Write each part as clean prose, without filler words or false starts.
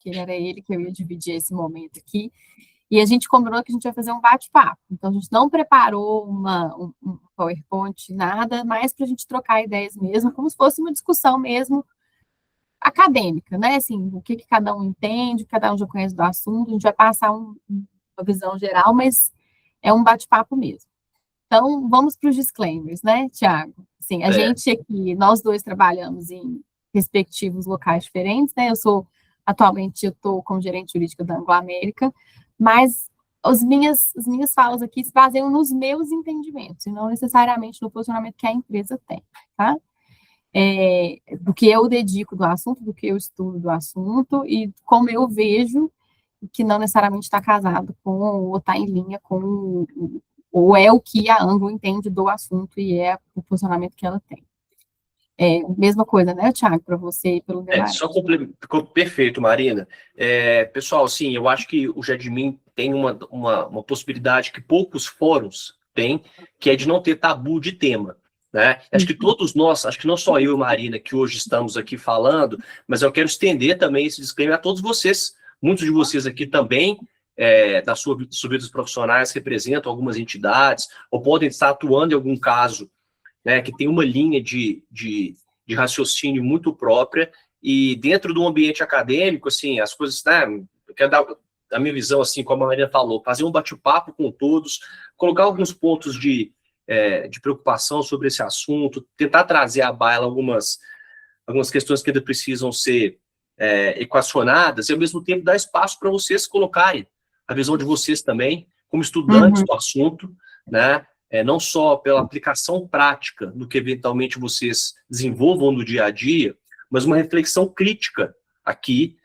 porque era ele que eu ia dividir esse momento aqui. E a gente combinou que a gente vai fazer um bate-papo. Então, a gente não preparou um PowerPoint, nada, mais para a gente trocar ideias mesmo, como se fosse uma discussão mesmo acadêmica, né? Assim, o que cada um entende, cada um já conhece do assunto, a gente vai passar uma visão geral, mas é um bate-papo mesmo. Então, vamos para os disclaimers, né, Tiago? Assim, a gente aqui, nós dois trabalhamos em respectivos locais diferentes, né? Atualmente, eu estou como gerente jurídica da Anglo América, mas as minhas falas aqui se baseiam nos meus entendimentos, e não necessariamente no posicionamento que a empresa tem, tá? Do que eu dedico do assunto, do que eu estudo do assunto, e como eu vejo que não necessariamente está casado com, ou está em linha com, ou é o que a Anglo entende do assunto e é o posicionamento que ela tem. Mesma coisa, né, Thiago, para você e pelo Guilherme. Ficou perfeito, Marina. Pessoal, sim, eu acho que o Jadmin tem uma possibilidade que poucos fóruns têm, que é de não ter tabu de tema, né? Acho que todos nós, acho que não só eu e Marina, que hoje estamos aqui falando, mas eu quero estender também esse disclaimer a todos vocês. Muitos de vocês aqui também, das suas vidas profissionais, representam algumas entidades, ou podem estar atuando em algum caso, né, que tem uma linha de raciocínio muito própria, e dentro do ambiente acadêmico, assim, as coisas, né, eu quero dar a minha visão, assim, como a Maria falou, fazer um bate-papo com todos, colocar alguns pontos de preocupação sobre esse assunto, tentar trazer à baila algumas questões que ainda precisam ser equacionadas, e ao mesmo tempo dar espaço para vocês colocarem a visão de vocês também, como estudantes do assunto, né? Não só pela aplicação prática do que eventualmente vocês desenvolvam no dia a dia, mas uma reflexão crítica aqui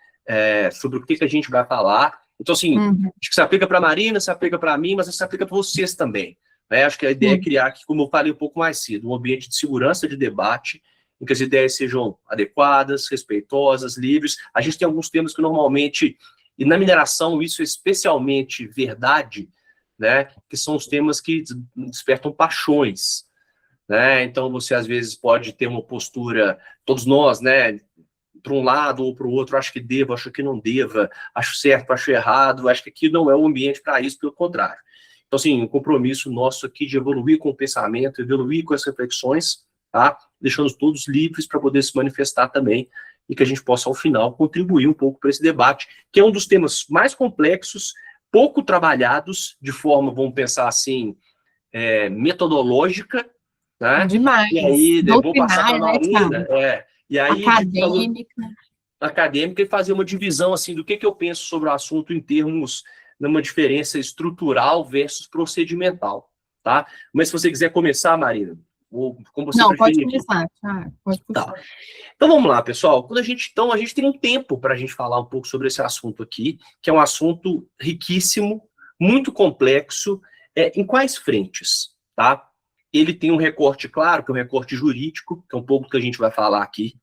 sobre o que a gente vai falar. Então, assim, acho que se aplica para a Marina, se aplica para mim, mas se aplica para vocês também, né? Acho que a ideia é criar aqui, como eu falei um pouco mais cedo, um ambiente de segurança de debate, em que as ideias sejam adequadas, respeitosas, livres. A gente tem alguns temas que normalmente, e na mineração isso é especialmente verdade, né, que são os temas que despertam paixões, né? Então você às vezes pode ter uma postura, todos nós, né, para um lado ou para o outro, acho que devo, acho que não deva, acho certo, acho errado, acho que aqui não é o ambiente para isso, pelo contrário. Então, assim, um compromisso nosso aqui de evoluir com o pensamento, evoluir com as reflexões, tá? Deixando todos livres para poder se manifestar também, e que a gente possa, ao final, contribuir um pouco para esse debate, que é um dos temas mais complexos, pouco trabalhados, de forma, vamos pensar assim, metodológica, né? Demais. E aí, vou passar para a Marina, e aí, acadêmica, e fazer uma divisão, assim, do que eu penso sobre o assunto em termos de uma diferença estrutural versus procedimental, tá? Mas se você quiser começar, Marina, ou como você preferir. Pode começar, pode começar. Tá. Então vamos lá, pessoal. A gente tem um tempo para a gente falar um pouco sobre esse assunto aqui, que é um assunto riquíssimo, muito complexo, em quais frentes, tá? Ele tem um recorte claro, que é um recorte jurídico, que é um pouco do que a gente vai falar aqui,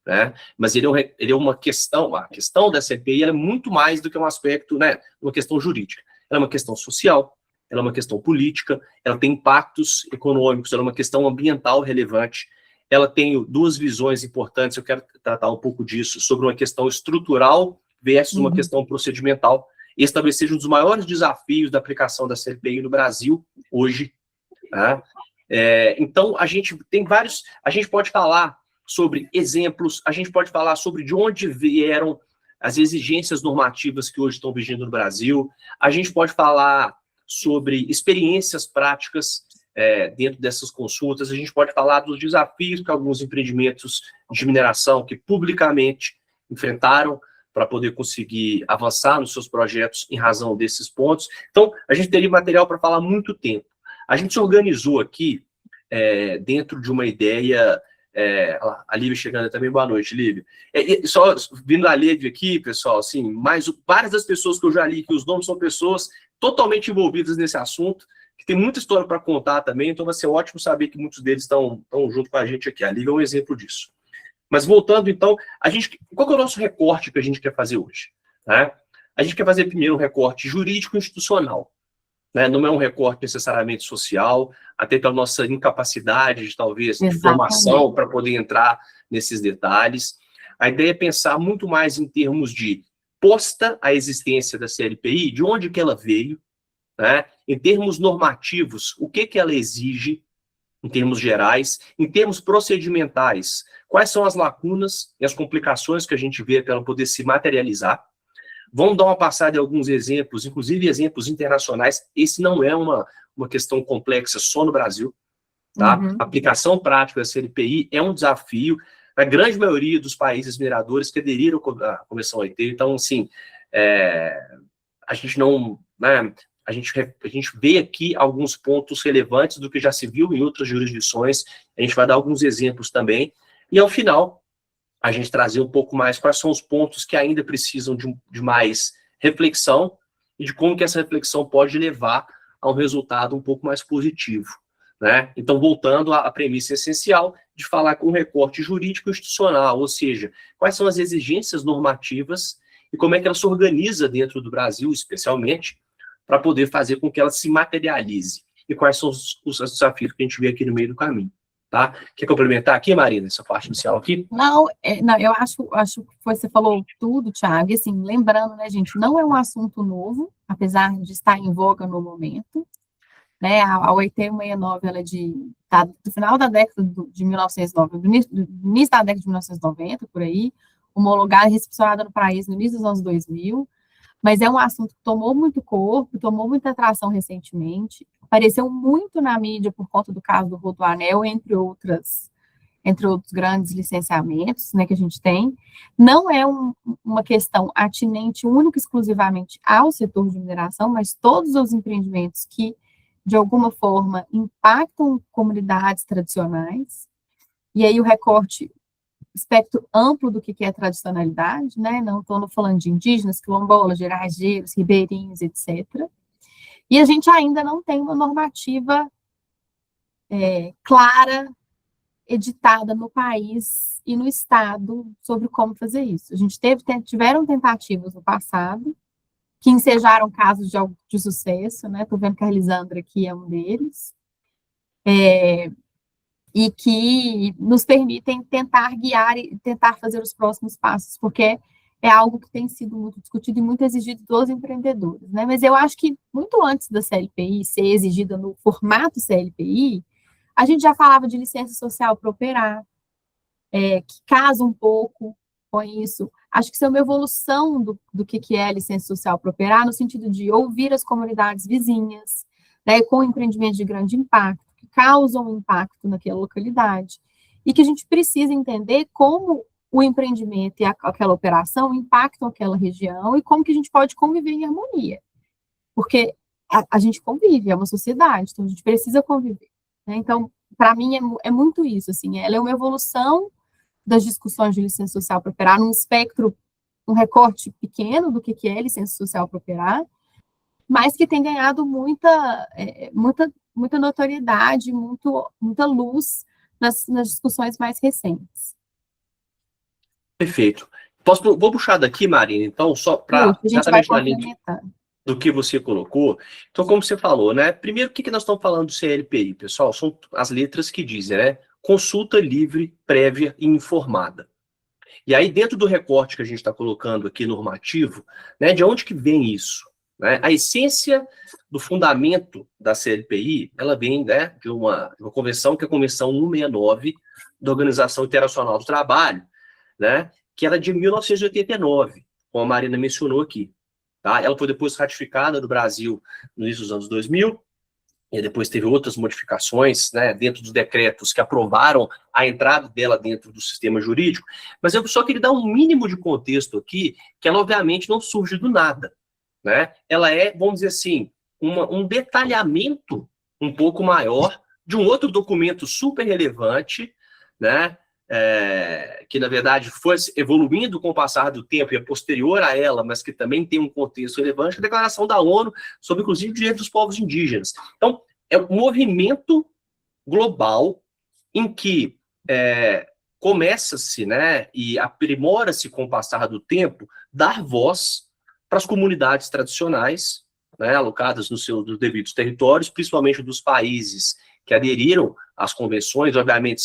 né? Mas ele é uma questão, a questão da CPI é muito mais do que um aspecto, né, uma questão jurídica. Ela é uma questão social, ela é uma questão política, ela tem impactos econômicos, ela é uma questão ambiental relevante. Ela tem duas visões importantes, eu quero tratar um pouco disso, sobre uma questão estrutural versus uma questão procedimental. Esse talvez seja um dos maiores desafios da aplicação da CPI no Brasil hoje, né? Então, a gente pode falar sobre exemplos, a gente pode falar sobre de onde vieram as exigências normativas que hoje estão vigindo no Brasil, a gente pode falar sobre experiências práticas dentro dessas consultas, a gente pode falar dos desafios que alguns empreendimentos de mineração que publicamente enfrentaram para poder conseguir avançar nos seus projetos em razão desses pontos. Então, a gente teria material para falar muito tempo. A gente se organizou aqui dentro de uma ideia... a Lívia chegando também, boa noite, Lívia. Só vindo a Lívia aqui, pessoal, assim, várias das pessoas que eu já li, que os nomes são pessoas totalmente envolvidas nesse assunto, que tem muita história para contar também, então vai ser ótimo saber que muitos deles estão junto com a gente aqui. A Lívia é um exemplo disso. Mas voltando, então, qual que é o nosso recorte que a gente quer fazer hoje? Né? A gente quer fazer primeiro um recorte jurídico-institucional. Né? Não é um recorte necessariamente social, até pela nossa incapacidade de, talvez, de formação para poder entrar nesses detalhes. A ideia é pensar muito mais em termos de posta a existência da CLPI, de onde que ela veio, né? Em termos normativos, o que ela exige, em termos gerais, em termos procedimentais, quais são as lacunas e as complicações que a gente vê para ela poder se materializar. Vamos dar uma passada em alguns exemplos, inclusive exemplos internacionais. Esse não é uma questão complexa só no Brasil, tá? A aplicação prática da CLPI é um desafio. A grande maioria dos países mineradores que aderiram à Convenção OIT, então, assim, a gente não, né, a gente vê aqui alguns pontos relevantes do que já se viu em outras jurisdições, a gente vai dar alguns exemplos também, e ao final, a gente trazer um pouco mais quais são os pontos que ainda precisam de mais reflexão e de como que essa reflexão pode levar a um resultado um pouco mais positivo, né? Então, voltando à premissa essencial de falar com um recorte jurídico institucional, ou seja, quais são as exigências normativas e como é que ela se organiza dentro do Brasil, especialmente, para poder fazer com que ela se materialize. E quais são os desafios que a gente vê aqui no meio do caminho. Tá? Quer complementar aqui, Marina, essa parte inicial aqui? Não, eu acho que você falou tudo, Thiago, e assim, lembrando, né, gente, não é um assunto novo, apesar de estar em voga no momento, né, a OIT 69, ela é do final da década de 1990, do início da década de 1990, por aí, homologada e recepcionada no país no início dos anos 2000, mas é um assunto que tomou muito corpo, tomou muita atração recentemente, apareceu muito na mídia por conta do caso do Rodoanel, entre outros grandes licenciamentos, né, que a gente tem. Não é uma questão atinente única e exclusivamente ao setor de mineração, mas todos os empreendimentos que, de alguma forma, impactam comunidades tradicionais, e aí o recorte espectro amplo do que é tradicionalidade, né? Não estou falando de indígenas, quilombolas, gerageiros, ribeirinhos, etc. E a gente ainda não tem uma normativa clara, editada no país e no estado sobre como fazer isso. A gente tiveram tentativas no passado, que ensejaram casos de sucesso, né? Estou vendo que a Elisandra aqui é um deles. E que nos permitem tentar guiar e tentar fazer os próximos passos, porque é algo que tem sido muito discutido e muito exigido dos empreendedores, né? Mas eu acho que muito antes da CLPI ser exigida no formato CLPI, a gente já falava de licença social para operar, que casa um pouco com isso. Acho que isso é uma evolução do que é a licença social para operar, no sentido de ouvir as comunidades vizinhas, né, com empreendimentos de grande impacto, que causam impacto naquela localidade, e que a gente precisa entender como o empreendimento e aquela operação impactam aquela região e como que a gente pode conviver em harmonia. Porque a gente convive, é uma sociedade, então a gente precisa conviver, né? Então, para mim, é muito isso, assim, ela é uma evolução das discussões de licença social para operar num espectro, um recorte pequeno do que é licença social para operar, mas que tem ganhado muita notoriedade, muita luz nas discussões mais recentes. Perfeito. Vou puxar daqui, Marina, então, só para exatamente na linha do que você colocou. Então, como você falou, né? Primeiro, o que nós estamos falando do CLPI, pessoal? São as letras que dizem, né? Consulta livre, prévia e informada. E aí, dentro do recorte que a gente está colocando aqui normativo, né? De onde que vem isso? Né? A essência do fundamento da CLPI, ela vem, né, de uma convenção, que é a Convenção 169 da Organização Internacional do Trabalho, né, que era de 1989, como a Marina mencionou aqui. Tá? Ela foi depois ratificada no Brasil no início dos anos 2000, e depois teve outras modificações, né, dentro dos decretos que aprovaram a entrada dela dentro do sistema jurídico, mas eu só queria dar um mínimo de contexto aqui, que ela obviamente não surge do nada. Né? Ela é, vamos dizer assim, um detalhamento um pouco maior de um outro documento super relevante, né? Que na verdade foi evoluindo com o passar do tempo e é posterior a ela, mas que também tem um contexto relevante, a Declaração da ONU sobre, inclusive, o direito dos povos indígenas. Então, é um movimento global em que começa-se, né, e aprimora-se com o passar do tempo, dar voz para as comunidades tradicionais, né, alocadas nos seus devidos territórios, principalmente dos países que aderiram às convenções, obviamente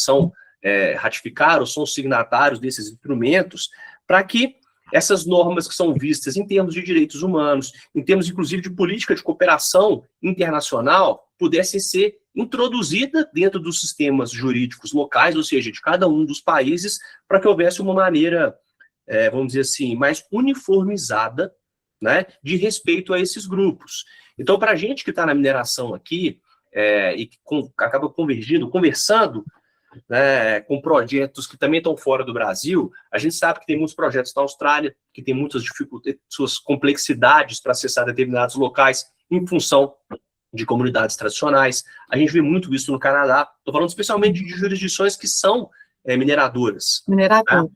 ratificaram, são signatários desses instrumentos, para que essas normas que são vistas em termos de direitos humanos, em termos, inclusive, de política de cooperação internacional, pudessem ser introduzidas dentro dos sistemas jurídicos locais, ou seja, de cada um dos países, para que houvesse uma maneira, vamos dizer assim, mais uniformizada, né, de respeito a esses grupos. Então, para a gente que está na mineração aqui, e que acaba conversando, né, com projetos que também estão fora do Brasil, a gente sabe que tem muitos projetos na Austrália, que tem muitas dificuldades, suas complexidades para acessar determinados locais em função de comunidades tradicionais. A gente vê muito isso no Canadá. Estou falando especialmente de jurisdições que são mineradoras. Mineradoras.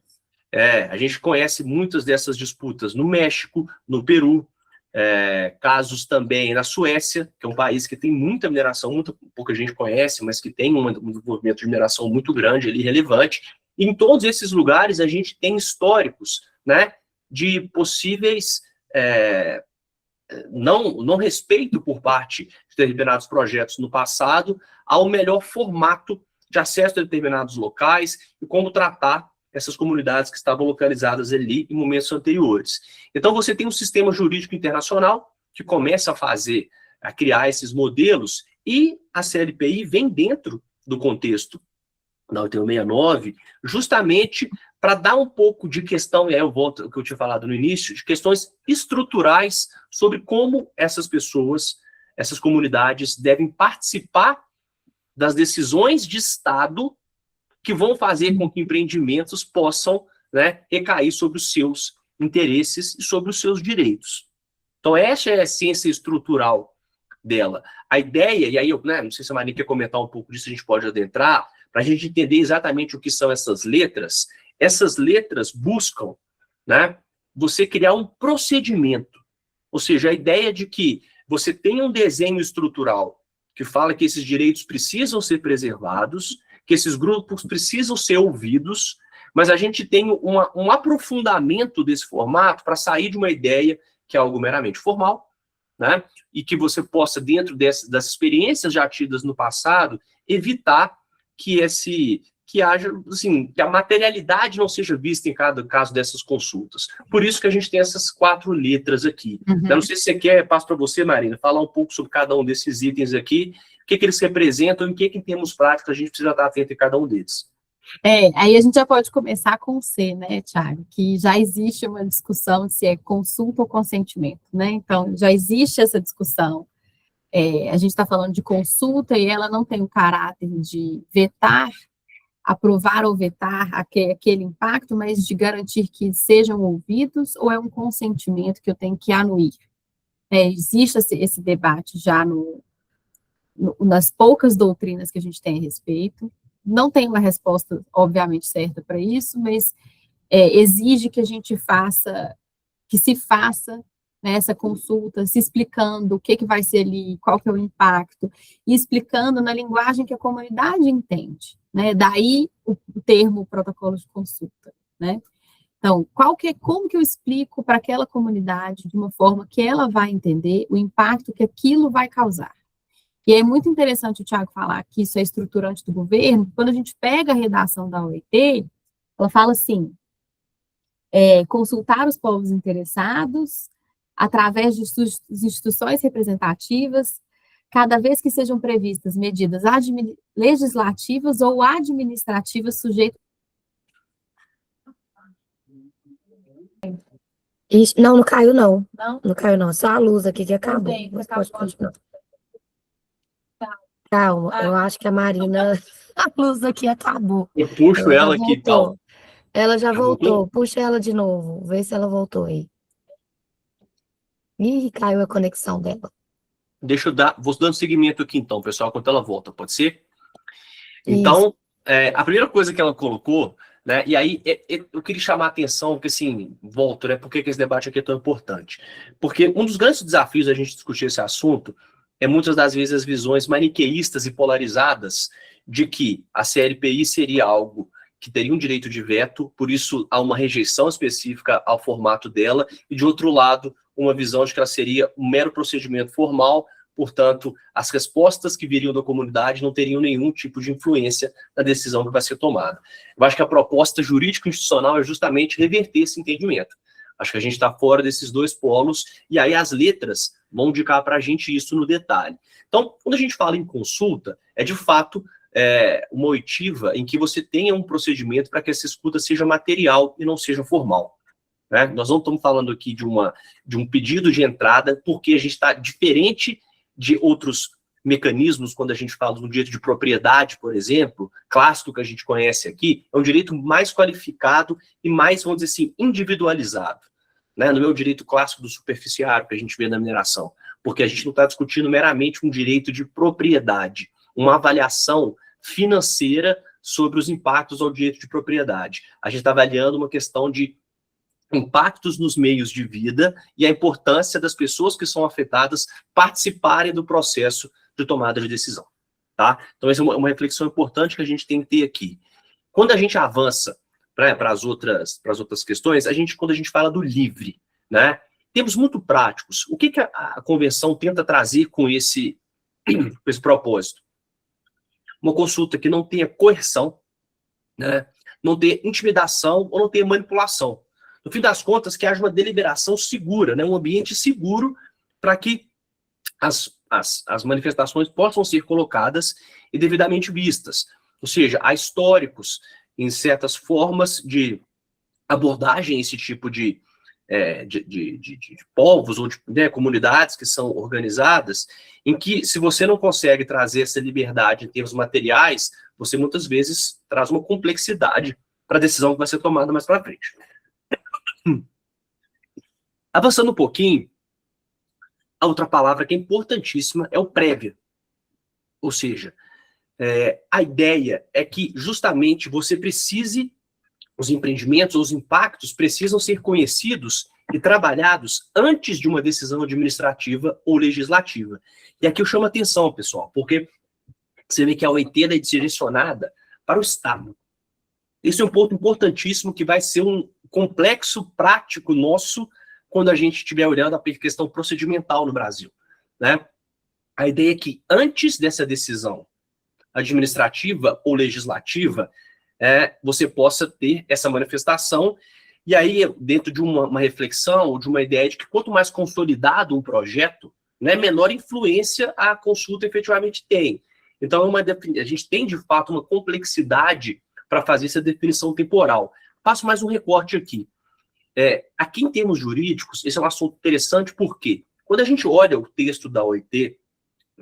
Né? A gente conhece muitas dessas disputas no México, no Peru, casos também na Suécia, que é um país que tem muita mineração, pouca gente conhece, mas que tem um desenvolvimento de mineração muito grande ali, relevante. E em todos esses lugares a gente tem históricos, né, de possíveis não respeito por parte de determinados projetos no passado ao melhor formato de acesso a determinados locais e como tratar essas comunidades que estavam localizadas ali em momentos anteriores. Então, você tem um sistema jurídico internacional que começa a criar esses modelos, e a CLPI vem dentro do contexto da 8169, justamente para dar um pouco de questão, e aí eu volto ao que eu tinha falado no início, de questões estruturais sobre como essas pessoas, essas comunidades devem participar das decisões de Estado que vão fazer com que empreendimentos possam, né, recair sobre os seus interesses e sobre os seus direitos. Então, essa é a essência estrutural dela. A ideia, e aí eu, né, não sei se a Maria quer comentar um pouco disso, a gente pode adentrar, para a gente entender exatamente o que são essas letras buscam, né, você criar um procedimento, ou seja, a ideia de que você tem um desenho estrutural que fala que esses direitos precisam ser preservados, que esses grupos precisam ser ouvidos, mas a gente tem um aprofundamento desse formato para sair de uma ideia que é algo meramente formal, né? E que você possa, dentro das experiências já tidas no passado, evitar que haja, assim, que a materialidade não seja vista em cada caso dessas consultas. Por isso que a gente tem essas 4 letras aqui. Uhum. Eu não sei se você quer, passo para você, Marina, falar um pouco sobre cada um desses itens aqui, o que eles representam e o que em termos práticos, a gente precisa estar atento em cada um deles. Aí a gente já pode começar com o C, né, Thiago? Que já existe uma discussão se é consulta ou consentimento, né? Então, já existe essa discussão. A gente está falando de consulta e ela não tem o caráter de vetar, aprovar ou vetar aquele impacto, mas de garantir que sejam ouvidos, ou é um consentimento que eu tenho que anuir? Existe esse debate já nas poucas doutrinas que a gente tem a respeito. Não tem uma resposta, obviamente, certa para isso, mas exige que a gente se faça, né, essa consulta, se explicando o que vai ser ali, qual que é o impacto, e explicando na linguagem que a comunidade entende, né? Daí o termo protocolo de consulta, né? Então, como que eu explico para aquela comunidade de uma forma que ela vai entender o impacto que aquilo vai causar? E é muito interessante o Thiago falar que isso é estruturante do governo. Quando a gente pega a redação da OIT, ela fala assim, consultar os povos interessados através de suas instituições representativas, cada vez que sejam previstas medidas legislativas ou administrativas sujeitas. Não caiu, não. Não caiu, não. Só a luz aqui que acabou. Mas pode continuar. Calma, eu acho que a Marina... A luz aqui acabou. Eu puxo ela aqui, então. Ela já voltou. Puxa ela de novo. Vê se ela voltou aí. Ih, caiu a conexão dela. Vou dando seguimento aqui, então, pessoal, enquanto ela volta, pode ser? Então, a primeira coisa que ela colocou, né, e aí eu queria chamar a atenção, porque assim, volto, né, por que esse debate aqui é tão importante? Porque um dos grandes desafios da gente discutir esse assunto é muitas das vezes as visões maniqueístas e polarizadas de que a CLPI seria algo que teria um direito de veto, por isso há uma rejeição específica ao formato dela, e de outro lado, uma visão de que ela seria um mero procedimento formal, portanto, as respostas que viriam da comunidade não teriam nenhum tipo de influência na decisão que vai ser tomada. Eu acho que a proposta jurídico-institucional é justamente reverter esse entendimento. Acho que a gente está fora desses dois polos, e aí as letras vão indicar para a gente isso no detalhe. Então, quando a gente fala em consulta, é de fato uma oitiva em que você tenha um procedimento para que essa escuta seja material e não seja formal. Né? Nós não estamos falando aqui de um pedido de entrada, porque a gente está diferente de outros mecanismos, quando a gente fala do direito de propriedade, por exemplo, clássico que a gente conhece aqui, é um direito mais qualificado e mais, vamos dizer assim, individualizado. Né? No meu direito clássico do superficiário, que a gente vê na mineração, porque a gente não está discutindo meramente um direito de propriedade, uma avaliação financeira sobre os impactos ao direito de propriedade. A gente está avaliando uma questão de impactos nos meios de vida e a importância das pessoas que são afetadas participarem do processo de tomada de decisão. Tá? Então, essa é uma reflexão importante que a gente tem que ter aqui. Quando a gente avança para as outras questões, quando a gente fala do livre, né, termos muito práticos, o que a convenção tenta trazer com esse propósito? Uma consulta que não tenha coerção, né, não tenha intimidação ou não tenha manipulação. No fim das contas, que haja uma deliberação segura, né, um ambiente seguro para que as manifestações possam ser colocadas e devidamente vistas. Ou seja, há históricos em certas formas de abordagem esse tipo de povos ou de comunidades que são organizadas, em que, se você não consegue trazer essa liberdade em termos materiais, você muitas vezes traz uma complexidade para a decisão que vai ser tomada mais para frente. Avançando um pouquinho, a outra palavra que é importantíssima é o prévia. Ou seja, a ideia é que justamente você precise, os empreendimentos ou os impactos precisam ser conhecidos e trabalhados antes de uma decisão administrativa ou legislativa. E aqui eu chamo a atenção, pessoal, porque você vê que a OIT é direcionada para o Estado. Esse é um ponto importantíssimo que vai ser um complexo prático nosso quando a gente estiver olhando a questão procedimental no Brasil. Né? A ideia é que antes dessa decisão administrativa ou legislativa, você possa ter essa manifestação, e aí, dentro de uma reflexão, ou de uma ideia de que quanto mais consolidado um projeto, né, menor influência a consulta efetivamente tem. Então, a gente tem, de fato, uma complexidade para fazer essa definição temporal. Faço mais um recorte aqui. Aqui, em termos jurídicos, esse é um assunto interessante, porque quando a gente olha o texto da OIT,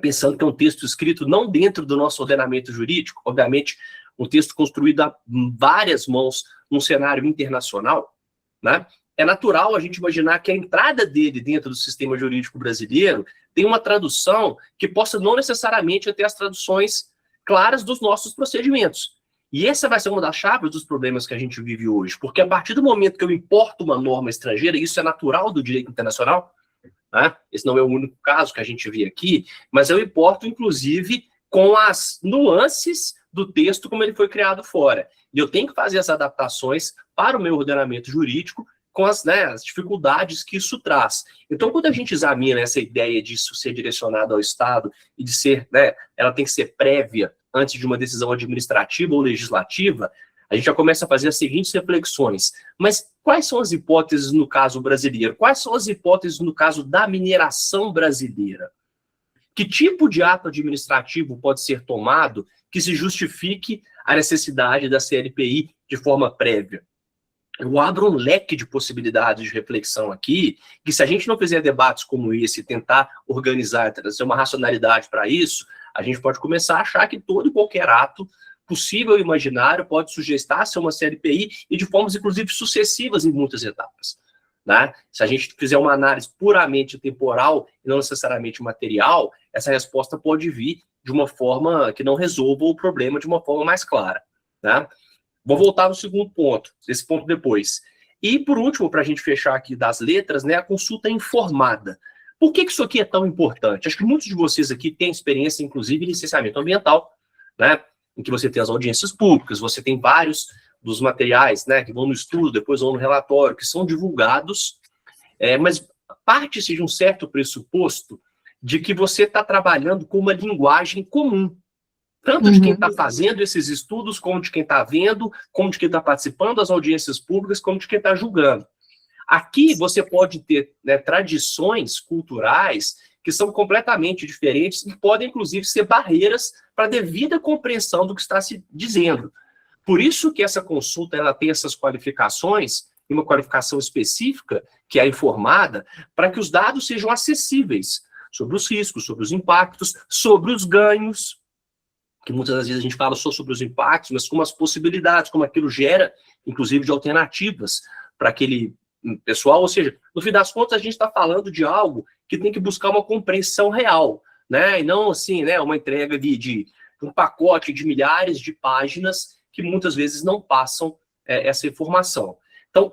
pensando que é um texto escrito não dentro do nosso ordenamento jurídico, obviamente, um texto construído a várias mãos num cenário internacional, né? É natural a gente imaginar que a entrada dele dentro do sistema jurídico brasileiro tem uma tradução que possa não necessariamente ter as traduções claras dos nossos procedimentos. E essa vai ser uma das chaves dos problemas que a gente vive hoje, porque a partir do momento que eu importo uma norma estrangeira, isso é natural do direito internacional, né? Esse não é o único caso que a gente vê aqui, mas eu importo, inclusive, com as nuances do texto como ele foi criado fora. E eu tenho que fazer as adaptações para o meu ordenamento jurídico com as dificuldades que isso traz. Então, quando a gente examina essa ideia disso ser direcionado ao Estado e de ser, ela tem que ser prévia antes de uma decisão administrativa ou legislativa, a gente já começa a fazer as seguintes reflexões. Mas quais são as hipóteses no caso brasileiro? Quais são as hipóteses no caso da mineração brasileira? Que tipo de ato administrativo pode ser tomado que se justifique a necessidade da CLPI de forma prévia? Eu abro um leque de possibilidades de reflexão aqui, que se a gente não fizer debates como esse, tentar organizar, trazer uma racionalidade para isso, a gente pode começar a achar que todo e qualquer ato possível e imaginário pode sugestar-se a uma CLPI e de formas, inclusive, sucessivas em muitas etapas. Né? Se a gente fizer uma análise puramente temporal e não necessariamente material, essa resposta pode vir de uma forma que não resolva o problema de uma forma mais clara. Né? Vou voltar no segundo ponto, esse ponto depois. E, por último, para a gente fechar aqui das letras, a consulta informada. Por que isso aqui é tão importante? Acho que muitos de vocês aqui têm experiência, inclusive, em licenciamento ambiental, né? Em que você tem as audiências públicas, você tem vários dos materiais, que vão no estudo, depois vão no relatório, que são divulgados, mas parte-se de um certo pressuposto de que você está trabalhando com uma linguagem comum, tanto de quem está fazendo esses estudos, como de quem está vendo, como de quem está participando das audiências públicas, como de quem está julgando. Aqui você pode ter, né, tradições culturais que são completamente diferentes e podem, inclusive, ser barreiras para a devida compreensão do que está se dizendo. Por isso que essa consulta ela tem essas qualificações, e uma qualificação específica, que é informada, para que os dados sejam acessíveis sobre os riscos, sobre os impactos, sobre os ganhos, que muitas das vezes a gente fala só sobre os impactos, mas como as possibilidades, como aquilo gera, inclusive, de alternativas para aquele pessoal. Ou seja, no fim das contas, a gente está falando de algo que tem que buscar uma compreensão real, né? E não, assim, né, uma entrega de um pacote de milhares de páginas que muitas vezes não passam essa informação. Então,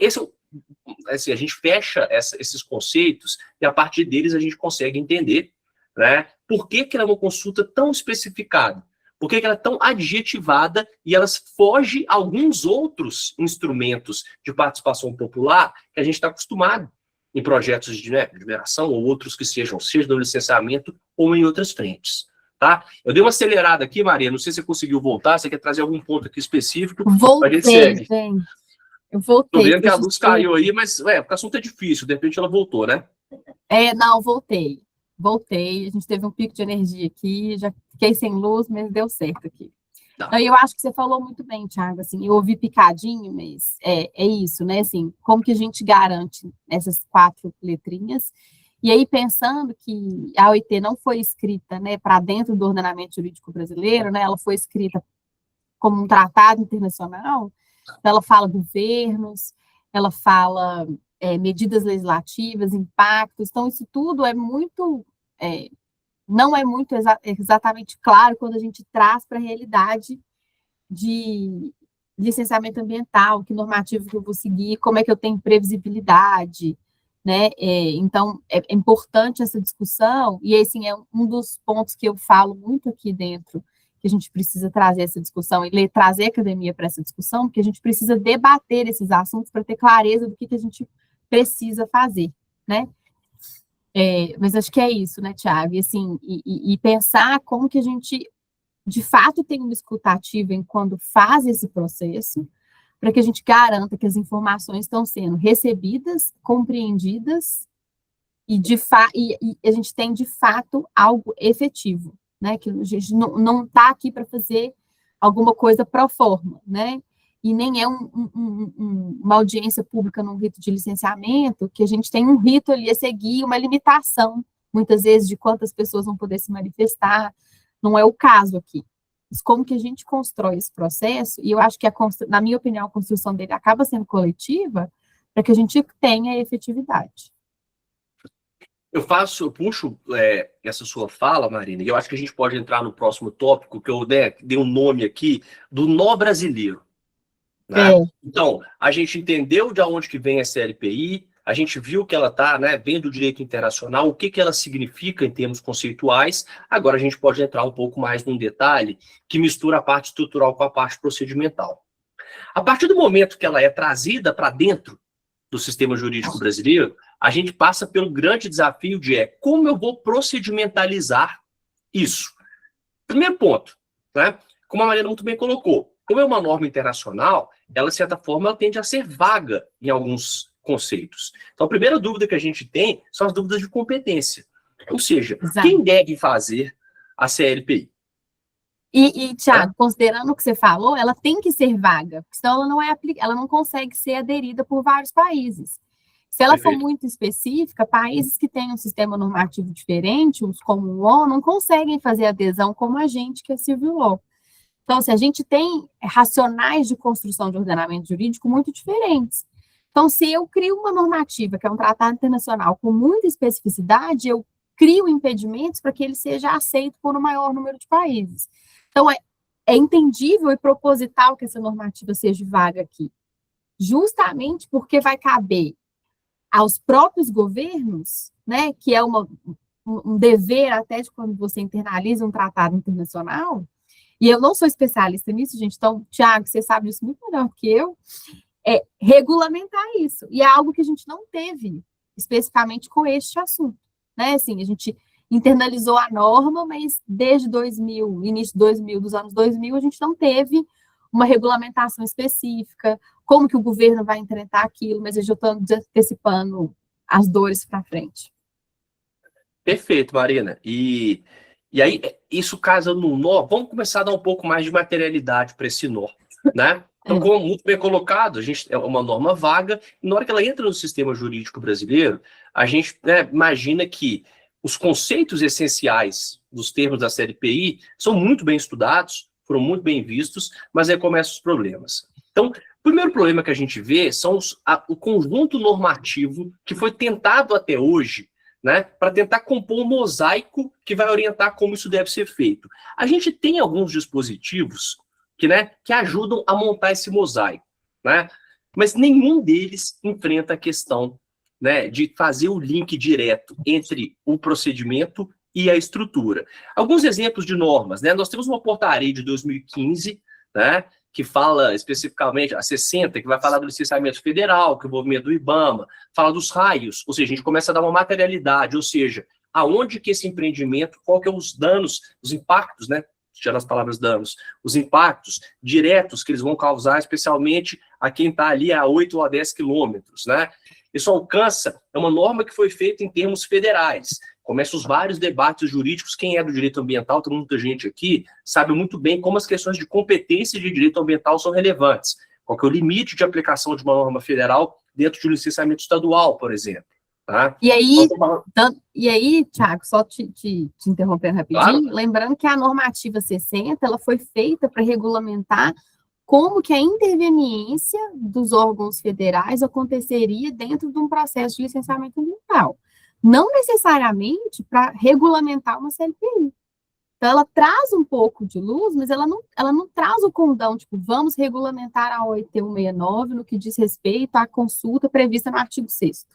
assim, a gente fecha esses conceitos e, a partir deles, a gente consegue entender, né, por que ela é uma consulta tão especificada. Por que ela é tão adjetivada e elas fogem a alguns outros instrumentos de participação popular que a gente está acostumado em projetos de, né, liberação ou outros que seja no licenciamento ou em outras frentes, tá? Eu dei uma acelerada aqui, Maria, não sei se você conseguiu voltar, você quer trazer algum ponto aqui específico? Voltei, gente. Eu voltei. Tô vendo que a luz caiu aí, mas porque o assunto é difícil, de repente ela voltou, né? Não, voltei. A gente teve um pico de energia aqui, já fiquei sem luz, mas deu certo aqui. Tá. Eu acho que você falou muito bem, Thiago, assim, eu ouvi picadinho, mas é isso, né, assim, como que a gente garante essas 4 letrinhas, e aí pensando que a OIT não foi escrita, né, para dentro do ordenamento jurídico brasileiro, né, ela foi escrita como um tratado internacional, ela fala governos, ela fala medidas legislativas, impactos, então isso tudo é muito, não é muito exatamente claro quando a gente traz para a realidade de licenciamento ambiental, que normativo que eu vou seguir, como é que eu tenho previsibilidade, né, então é importante essa discussão, e esse é um dos pontos que eu falo muito aqui dentro, que a gente precisa trazer essa discussão e trazer a academia para essa discussão, porque a gente precisa debater esses assuntos para ter clareza do que a gente precisa fazer, né? Mas acho que é isso, né, Thiago? E, assim, e pensar como que a gente, de fato, tem uma escuta ativa em quando faz esse processo, para que a gente garanta que as informações estão sendo recebidas, compreendidas, e a gente tem, de fato, algo efetivo, né? Que a gente não está aqui para fazer alguma coisa pro forma, né? E nem é uma audiência pública num rito de licenciamento, que a gente tem um rito ali a seguir, uma limitação, muitas vezes, de quantas pessoas vão poder se manifestar, não é o caso aqui. Mas como que a gente constrói esse processo, e eu acho que, na minha opinião, a construção dele acaba sendo coletiva, para que a gente tenha efetividade. Eu puxo essa sua fala, Marina, e eu acho que a gente pode entrar no próximo tópico, que eu dei um nome aqui, do nó brasileiro. Né? Então, a gente entendeu de onde que vem essa LPI, a gente viu que ela está, né, vem do direito internacional, o que ela significa em termos conceituais. Agora a gente pode entrar um pouco mais num detalhe que mistura a parte estrutural com a parte procedimental. A partir do momento que ela é trazida para dentro do sistema jurídico brasileiro, a gente passa pelo grande desafio de como eu vou procedimentalizar isso. Primeiro ponto, né, como a Mariana muito bem colocou, como é uma norma internacional, ela, de certa forma, ela tende a ser vaga em alguns conceitos. Então, a primeira dúvida que a gente tem são as dúvidas de competência. Ou seja, exato, quem deve fazer a CLPI? E Thiago, considerando o que você falou, ela tem que ser vaga, senão ela não consegue ser aderida por vários países. Se ela for muito específica, países que têm um sistema normativo diferente, os como o ONU, não conseguem fazer adesão como a gente, que é civil law. Então, se a gente tem racionais de construção de ordenamento jurídico muito diferentes. Então, se eu crio uma normativa, que é um tratado internacional com muita especificidade, eu crio impedimentos para que ele seja aceito por um maior número de países. Então, é entendível e proposital que essa normativa seja vaga aqui, justamente porque vai caber aos próprios governos, né, que é um dever até de quando você internaliza um tratado internacional. E eu não sou especialista nisso, gente, então, Thiago, você sabe disso muito melhor que eu, regulamentar isso. E é algo que a gente não teve, especificamente com este assunto, né? Assim, a gente internalizou a norma, mas desde 2000, início de 2000, dos anos 2000, a gente não teve uma regulamentação específica, como que o governo vai enfrentar aquilo, mas eu já estou antecipando as dores para frente. Perfeito, Marina. E aí, isso casa no nó. Vamos começar a dar um pouco mais de materialidade para esse nó, né? Então, como muito bem colocado, a gente é uma norma vaga, e na hora que ela entra no sistema jurídico brasileiro, a gente, né, imagina que os conceitos essenciais dos termos da CLPI são muito bem estudados, foram muito bem vistos, mas aí começam os problemas. Então, o primeiro problema que a gente vê são o conjunto normativo que foi tentado até hoje, né, para tentar compor um mosaico que vai orientar como isso deve ser feito. A gente tem alguns dispositivos que ajudam a montar esse mosaico, né, mas nenhum deles enfrenta a questão, né, de fazer o link direto entre o procedimento e a estrutura. Alguns exemplos de normas, né, nós temos uma portaria de 2015, né, que fala especificamente, a 60, que vai falar do licenciamento federal, que é o envolvimento do IBAMA, fala dos raios, ou seja, a gente começa a dar uma materialidade, ou seja, aonde que esse empreendimento, qual que é os danos, os impactos, né, tirando as palavras danos, os impactos diretos que eles vão causar, especialmente a quem está ali a 8 ou a 10 quilômetros, né? Isso alcança, é uma norma que foi feita em termos federais. Começam os vários debates jurídicos. Quem é do direito ambiental, tem muita gente aqui, sabe muito bem como as questões de competência de direito ambiental são relevantes. Qual que é o limite de aplicação de uma norma federal dentro de um licenciamento estadual, por exemplo. Tá? E aí, Thiago, só te interrompendo rapidinho, claro. Lembrando que a normativa 60, ela foi feita para regulamentar como que a interveniência dos órgãos federais aconteceria dentro de um processo de licenciamento ambiental. Não necessariamente para regulamentar uma CLPI. Então, ela traz um pouco de luz, mas ela não traz o condão, tipo, vamos regulamentar a OIT 169 no que diz respeito à consulta prevista no artigo 6º,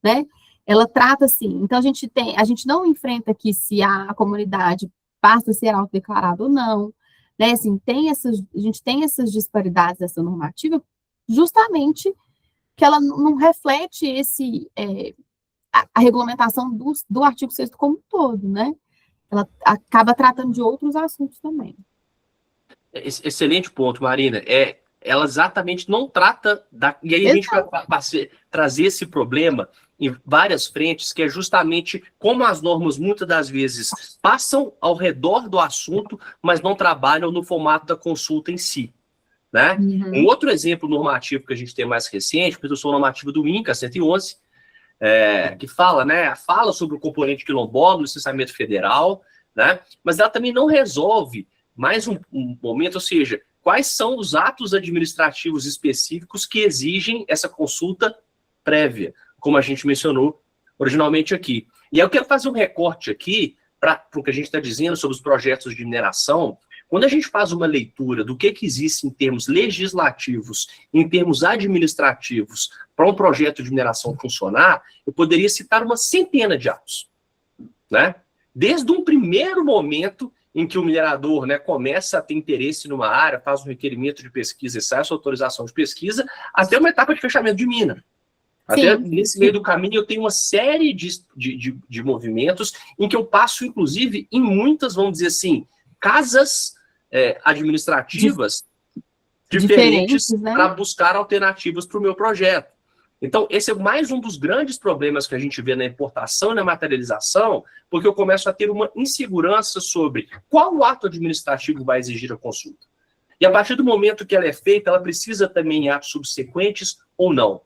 né? Ela trata assim, então a gente não enfrenta aqui se a comunidade passa a ser autodeclarada ou não, né? Assim, a gente tem essas disparidades dessa normativa, justamente que ela não reflete a regulamentação do artigo 6º como um todo, né? Ela acaba tratando de outros assuntos também. Excelente ponto, Marina. Ela exatamente não trata e aí a gente vai trazer esse problema em várias frentes, que é justamente como as normas, muitas das vezes, passam ao redor do assunto, mas não trabalham no formato da consulta em si. Né? Uhum. Um outro exemplo normativo que a gente tem mais recente, a Instrução Normativa do INCA 111, que fala sobre o componente quilombola no licenciamento federal, né? Mas ela também não resolve mais um momento, ou seja, quais são os atos administrativos específicos que exigem essa consulta prévia, como a gente mencionou originalmente aqui. E aí eu quero fazer um recorte aqui para o que a gente está dizendo sobre os projetos de mineração. Quando a gente faz uma leitura do que existe em termos legislativos, em termos administrativos, para um projeto de mineração funcionar, eu poderia citar uma centena de atos, né? Desde um primeiro momento em que o minerador, né, começa a ter interesse numa área, faz um requerimento de pesquisa e sai a sua autorização de pesquisa, até uma etapa de fechamento de mina. Até nesse meio do caminho eu tenho uma série de movimentos em que eu passo, inclusive, em muitas, vamos dizer assim, casas administrativas diferentes, né, para buscar alternativas para o meu projeto. Então, esse é mais um dos grandes problemas que a gente vê na importação e na materialização, porque eu começo a ter uma insegurança sobre qual ato administrativo vai exigir a consulta. E a partir do momento que ela é feita, ela precisa também em atos subsequentes ou não.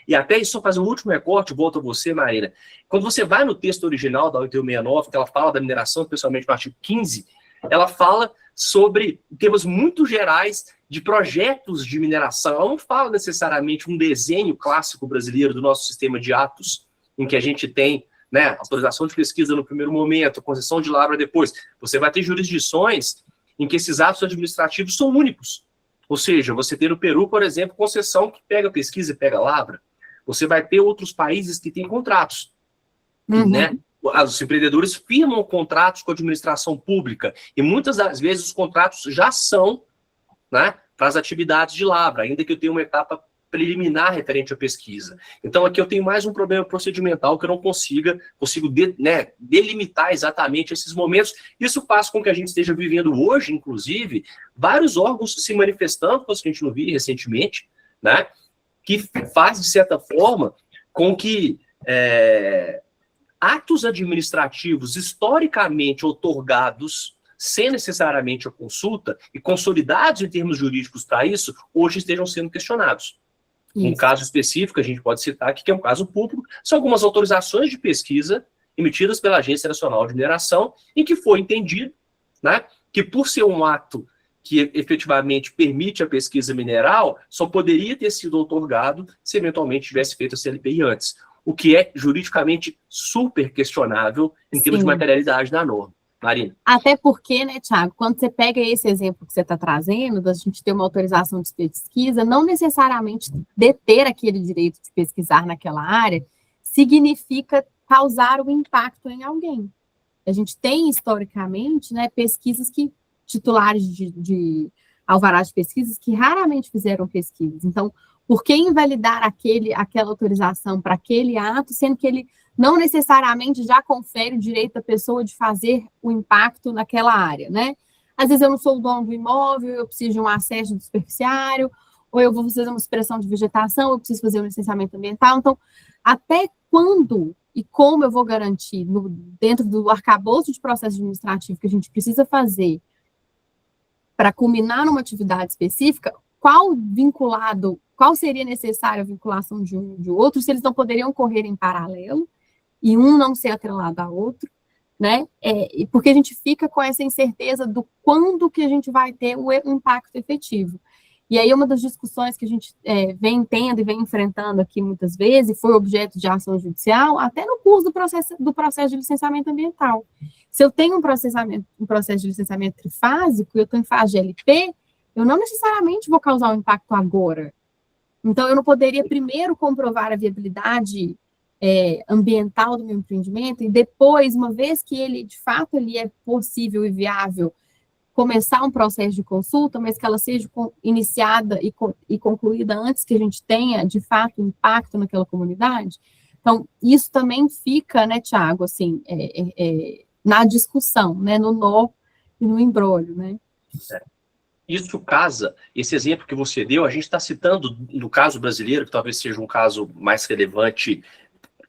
E até isso, só fazer um último recorte, volto a você, Marina. Quando você vai no texto original da 8169, que ela fala da mineração, especialmente no artigo 15, ela fala sobre temas muito gerais de projetos de mineração. Ela não fala necessariamente um desenho clássico brasileiro do nosso sistema de atos, em que a gente tem, né, autorização de pesquisa no primeiro momento, concessão de lavra depois. Você vai ter jurisdições em que esses atos administrativos são únicos. Ou seja, você tem no Peru, por exemplo, concessão que pega pesquisa e pega lavra. Você vai ter outros países que têm contratos, né? Os empreendedores firmam contratos com a administração pública e muitas das vezes os contratos já são, né, para as atividades de lavra, ainda que eu tenha uma etapa preliminar referente à pesquisa. Então aqui eu tenho mais um problema procedimental que eu não consigo delimitar exatamente esses momentos. Isso faz com que a gente esteja vivendo hoje, inclusive, vários órgãos se manifestando, coisa que a gente não viu recentemente, né? Que faz, de certa forma, com que atos administrativos historicamente outorgados, sem necessariamente a consulta, e consolidados em termos jurídicos para isso, hoje estejam sendo questionados. Um caso específico, a gente pode citar aqui, que é um caso público, são algumas autorizações de pesquisa emitidas pela Agência Nacional de Mineração, em que foi entendido, né, que por ser um ato que efetivamente permite a pesquisa mineral, só poderia ter sido outorgado se eventualmente tivesse feito a CLPI antes, o que é juridicamente super questionável em termos de materialidade da norma. Marina. Até porque, né, Thiago, quando você pega esse exemplo que você está trazendo, da gente ter uma autorização de pesquisa, não necessariamente deter aquele direito de pesquisar naquela área significa causar um impacto em alguém. A gente tem, historicamente, né, pesquisas que, titulares de alvará de pesquisas, que raramente fizeram pesquisas. Então, por que invalidar aquela autorização para aquele ato, sendo que ele não necessariamente já confere o direito da pessoa de fazer o impacto naquela área, né? Às vezes eu não sou o dono do imóvel, eu preciso de um acesso do superficiário, ou eu vou fazer uma expressão de vegetação, eu preciso fazer um licenciamento ambiental. Então, até quando e como eu vou garantir, dentro do arcabouço de processo administrativo que a gente precisa fazer para culminar numa atividade específica, qual seria necessária a vinculação de um e de outro, se eles não poderiam correr em paralelo, e um não ser atrelado ao outro, né? Porque a gente fica com essa incerteza do quando que a gente vai ter o impacto efetivo. E aí uma das discussões que a gente vem tendo e vem enfrentando aqui muitas vezes, e foi objeto de ação judicial, até no curso do processo de licenciamento ambiental. Se eu tenho um processo de licenciamento trifásico, e eu estou em fase de LP, eu não necessariamente vou causar um impacto agora. Então, eu não poderia primeiro comprovar a viabilidade ambiental do meu empreendimento e depois, uma vez que ele, de fato, ele é possível e viável, começar um processo de consulta, mas que ela seja iniciada e concluída antes que a gente tenha, de fato, impacto naquela comunidade. Então, isso também fica, né, Thiago, assim, na discussão, né, no nó e no embrólio, né? Isso casa, esse exemplo que você deu, a gente está citando no caso brasileiro, que talvez seja um caso mais relevante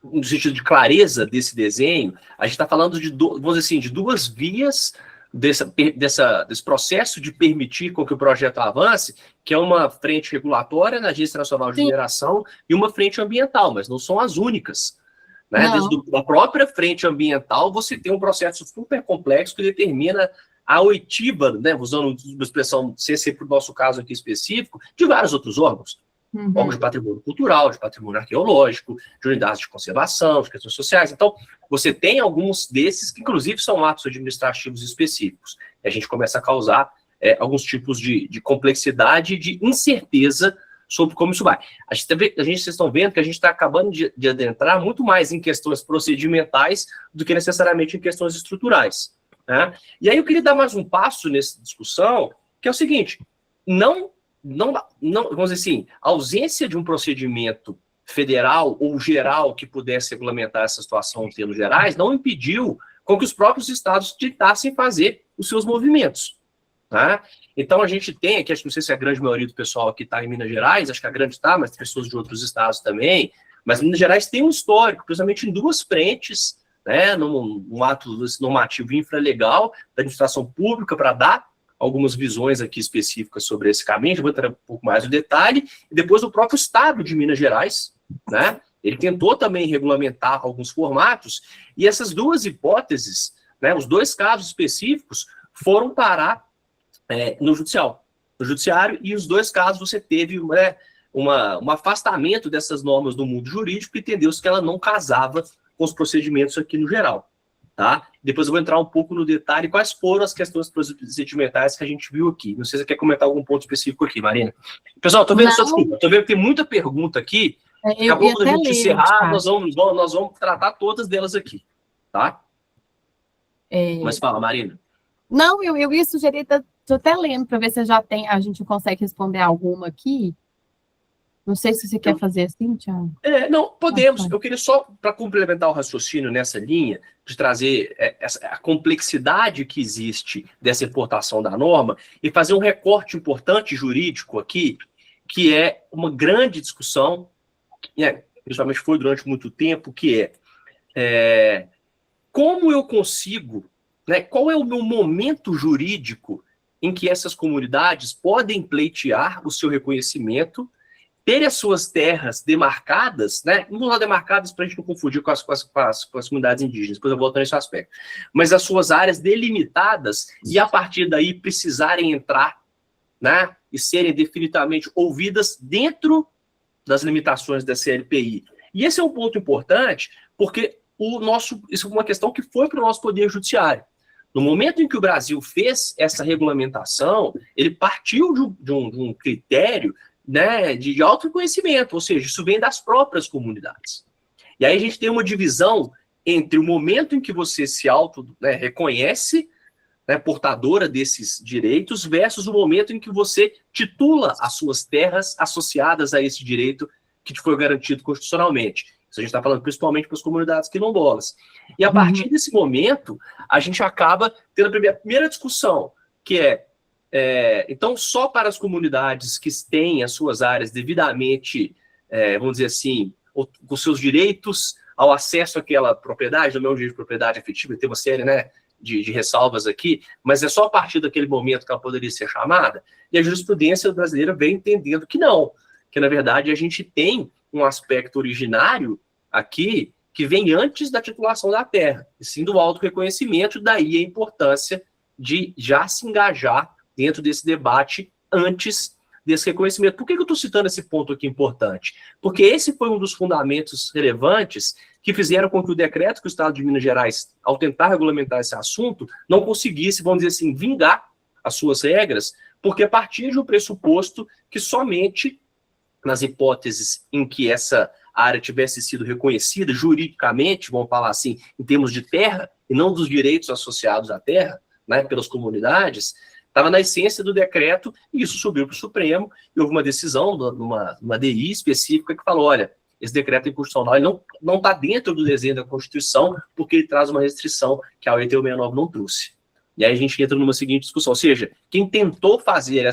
no sentido de clareza desse desenho, a gente está falando vamos dizer assim, de duas vias desse processo de permitir com que o projeto avance, que é uma frente regulatória na Agência Nacional de Mineração e uma frente ambiental, mas não são as únicas. Né? Desde a própria frente ambiental, você tem um processo super complexo que determina a oitiva, né, usando uma expressão, sem ser para o nosso caso aqui específico, de vários outros órgãos. Órgãos de patrimônio cultural, de patrimônio arqueológico, de unidades de conservação, de questões sociais. Então, você tem alguns desses que, inclusive, são atos administrativos específicos. E a gente começa a causar alguns tipos de complexidade e de incerteza sobre como isso vai. Vocês estão vendo que a gente está acabando de adentrar muito mais em questões procedimentais do que necessariamente em questões estruturais. Né? E aí eu queria dar mais um passo nessa discussão, que é o seguinte, vamos dizer assim, a ausência de um procedimento federal ou geral que pudesse regulamentar essa situação em termos gerais não impediu com que os próprios estados tentassem fazer os seus movimentos. Tá? Então a gente tem aqui, acho que não sei se a grande maioria do pessoal aqui está em Minas Gerais, acho que a grande está, mas tem pessoas de outros estados também, mas Minas Gerais tem um histórico, principalmente em duas frentes, né, num ato normativo infralegal da administração pública para dar algumas visões aqui específicas sobre esse caminho, eu vou entrar um pouco mais no detalhe, e depois o próprio Estado de Minas Gerais, né, ele tentou também regulamentar alguns formatos, e essas duas hipóteses, né, os dois casos específicos, foram parar no judiciário, e os dois casos você teve um afastamento dessas normas do mundo jurídico e entendeu-se que ela não casava com os procedimentos aqui no geral, tá? Depois eu vou entrar um pouco no detalhe quais foram as questões procedimentais que a gente viu aqui. Não sei se você quer comentar algum ponto específico aqui, Marina. Pessoal, tô vendo que tem muita pergunta aqui. Acabou quando a gente encerrar, nós vamos tratar todas delas aqui, tá? Mas fala, Marina. Não, eu ia sugerir, tô até lendo para ver se a gente consegue responder alguma aqui. Não sei se você quer fazer assim, Thiago. Não, podemos. Eu queria só, para complementar o raciocínio nessa linha, de trazer a complexidade que existe dessa importação da norma e fazer um recorte importante jurídico aqui, que é uma grande discussão, principalmente foi durante muito tempo, que é como eu consigo, né, qual é o meu momento jurídico em que essas comunidades podem pleitear o seu reconhecimento, ter as suas terras demarcadas, né? Não vou lá demarcadas para a gente não confundir com as comunidades indígenas, depois eu volto nesse aspecto, mas as suas áreas delimitadas e a partir daí precisarem entrar, né? E serem definitivamente ouvidas dentro das limitações da CLPI. E esse é um ponto importante, porque isso é uma questão que foi para o nosso Poder Judiciário. No momento em que o Brasil fez essa regulamentação, ele partiu de um critério, né, de autoconhecimento, ou seja, isso vem das próprias comunidades. E aí a gente tem uma divisão entre o momento em que você se reconhece, né, portadora desses direitos, versus o momento em que você titula as suas terras associadas a esse direito que te foi garantido constitucionalmente. Isso a gente está falando principalmente para as comunidades quilombolas. E a partir desse momento, a gente acaba tendo a primeira discussão, que então, só para as comunidades que têm as suas áreas devidamente, vamos dizer assim, com seus direitos ao acesso àquela propriedade, no meu direito de propriedade efetiva, tem uma série, né, de ressalvas aqui, mas é só a partir daquele momento que ela poderia ser chamada, e a jurisprudência brasileira vem entendendo que não, que na verdade a gente tem um aspecto originário aqui que vem antes da titulação da terra, e sim do auto-reconhecimento, daí a importância de já se engajar dentro desse debate antes desse reconhecimento. Por que eu estou citando esse ponto aqui importante? Porque esse foi um dos fundamentos relevantes que fizeram com que o decreto que o Estado de Minas Gerais, ao tentar regulamentar esse assunto, não conseguisse, vamos dizer assim, vingar as suas regras, porque a partir de um pressuposto que somente nas hipóteses em que essa área tivesse sido reconhecida juridicamente, vamos falar assim, em termos de terra, e não dos direitos associados à terra, né, pelas comunidades, estava na essência do decreto, e isso subiu para o Supremo, e houve uma decisão, uma DI específica, que falou, olha, esse decreto é inconstitucional, ele não está dentro do desenho da Constituição, porque ele traz uma restrição que a 8169 não trouxe. E aí a gente entra numa seguinte discussão, ou seja, quem tentou fazer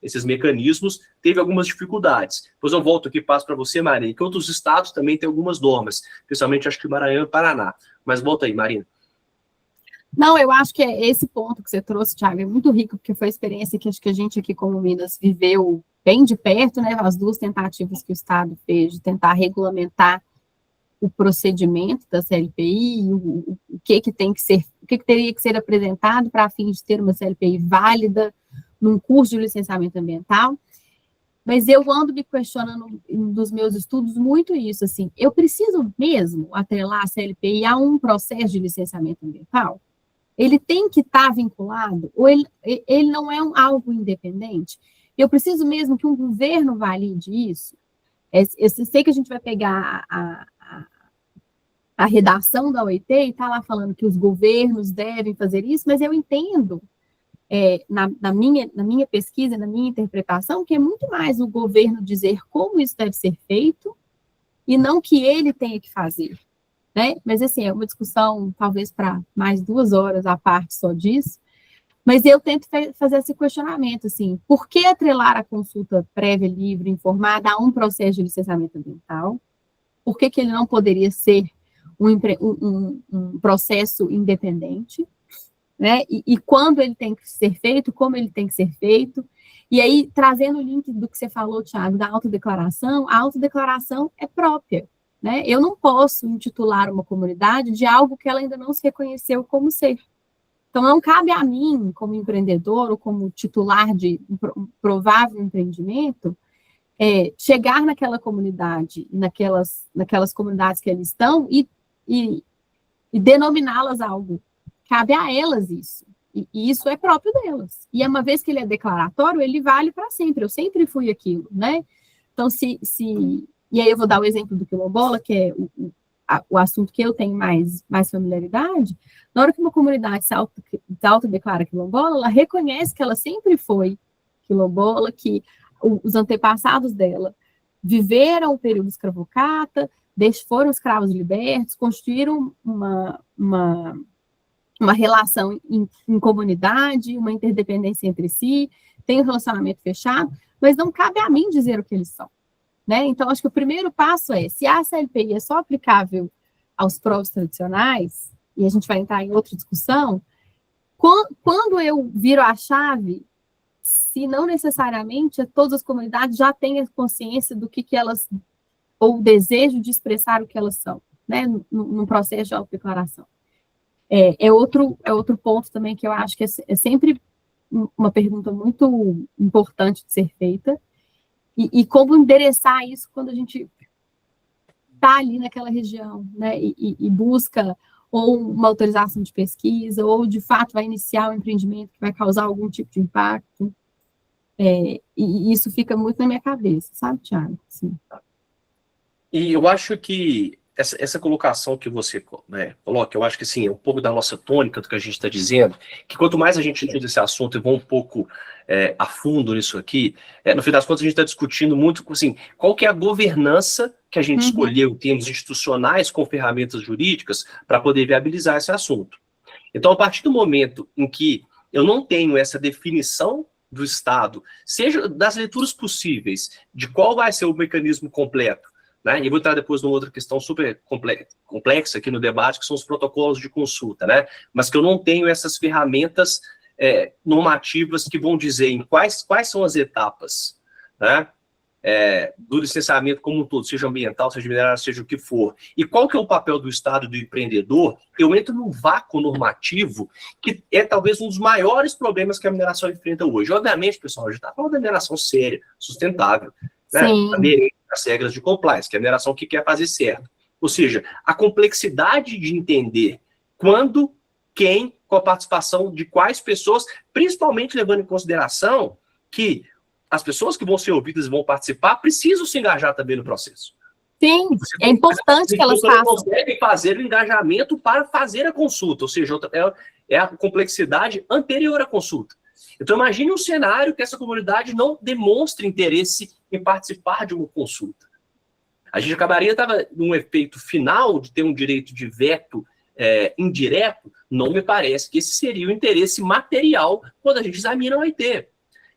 esses mecanismos teve algumas dificuldades. Depois eu volto aqui e passo para você, Marina, que outros estados também têm algumas normas, principalmente acho que Maranhão e Paraná. Mas volta aí, Marina. Não, eu acho que esse ponto que você trouxe, Thiago, é muito rico, porque foi a experiência que acho que a gente aqui como Minas viveu bem de perto, né, as duas tentativas que o Estado fez de tentar regulamentar o procedimento da CLPI, o que tem que ser, o que teria que ser apresentado para a fim de ter uma CLPI válida num curso de licenciamento ambiental. Mas eu ando me questionando nos meus estudos muito isso, assim, eu preciso mesmo atrelar a CLPI a um processo de licenciamento ambiental? Ele tem que estar vinculado, ou ele não é algo independente? Eu preciso mesmo que um governo valide isso? Eu sei que a gente vai pegar a redação da OIT e está lá falando que os governos devem fazer isso, mas eu entendo, na minha pesquisa, na minha interpretação, que é muito mais o governo dizer como isso deve ser feito e não que ele tenha que fazer. Né? Mas, assim, é uma discussão, talvez, para mais 2 horas à parte só disso, mas eu tento fazer esse questionamento, assim, por que atrelar a consulta prévia, livre, informada a um processo de licenciamento ambiental? Por que ele não poderia ser um processo independente? Né? E quando ele tem que ser feito, como ele tem que ser feito? E aí, trazendo o link do que você falou, Thiago, da autodeclaração, a autodeclaração é própria. Né? Eu não posso intitular uma comunidade de algo que ela ainda não se reconheceu como ser. Então, não cabe a mim, como empreendedor ou como titular de um provável empreendimento, chegar naquela comunidade, naquelas comunidades que eles estão e denominá-las algo. Cabe a elas isso. E isso é próprio delas. E uma vez que ele é declaratório, ele vale para sempre. Eu sempre fui aquilo, né? Então, e aí eu vou dar o exemplo do quilombola, que é o assunto que eu tenho mais familiaridade. Na hora que uma comunidade se autodeclara quilombola, ela reconhece que ela sempre foi quilombola, que os antepassados dela viveram o período escravocrata, foram escravos libertos, construíram uma relação em comunidade, uma interdependência entre si, têm um relacionamento fechado, mas não cabe a mim dizer o que eles são, né? Então, acho que o primeiro passo é, se a CLPI é só aplicável aos provos tradicionais, e a gente vai entrar em outra discussão, quando eu viro a chave, se não necessariamente todas as comunidades já têm a consciência do que elas, ou o desejo de expressar o que elas são, né, no processo de autodeclaração. É outro ponto também que eu acho que é sempre uma pergunta muito importante de ser feita, e como endereçar isso quando a gente está ali naquela região, né, e busca ou uma autorização de pesquisa, ou de fato vai iniciar um empreendimento que vai causar algum tipo de impacto. E isso fica muito na minha cabeça, sabe, Thiago? Sim. E eu acho que essa colocação que você, né, coloca, eu acho que assim, é um pouco da nossa tônica do que a gente está dizendo, que quanto mais a gente estuda esse assunto e vou um pouco a fundo nisso aqui, no fim das contas a gente está discutindo muito assim, qual que é a governança que a gente escolheu em termos institucionais com ferramentas jurídicas para poder viabilizar esse assunto. Então, a partir do momento em que eu não tenho essa definição do Estado, seja das leituras possíveis, de qual vai ser o mecanismo completo, né? E vou entrar depois numa outra questão super complexa aqui no debate, que são os protocolos de consulta, né? Mas que eu não tenho essas ferramentas normativas que vão dizer em quais são as etapas, né? Do licenciamento como um todo, seja ambiental, seja minerário, seja o que for. E qual que é o papel do Estado e do empreendedor? Eu entro num vácuo normativo que é talvez um dos maiores problemas que a mineração enfrenta hoje. Obviamente, pessoal, a gente está falando da mineração séria, sustentável, né? As regras de compliance, que é a mineração que quer fazer certo. Ou seja, a complexidade de entender quando, quem, com a participação de quais pessoas, principalmente levando em consideração que as pessoas que vão ser ouvidas e vão participar precisam se engajar também no processo. Sim, é importante que elas façam. Não conseguem fazer o engajamento para fazer a consulta, ou seja, é a complexidade anterior à consulta. Então, imagine um cenário que essa comunidade não demonstre interesse em participar de uma consulta. A gente acabaria num efeito final de ter um direito de veto indireto. Não me parece que esse seria o interesse material quando a gente examina a OIT,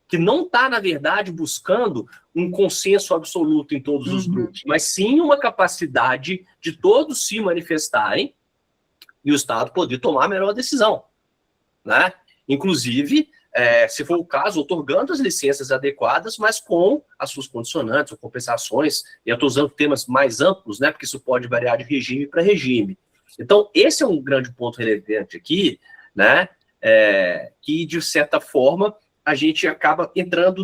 que não está, na verdade, buscando um consenso absoluto em todos os grupos, mas sim uma capacidade de todos se manifestarem e o Estado poder tomar a melhor decisão, né? Inclusive, se for o caso, otorgando as licenças adequadas, mas com as suas condicionantes ou compensações, e eu estou usando temas mais amplos, né, porque isso pode variar de regime para regime. Então, esse é um grande ponto relevante aqui, né, que, de certa forma, a gente acaba entrando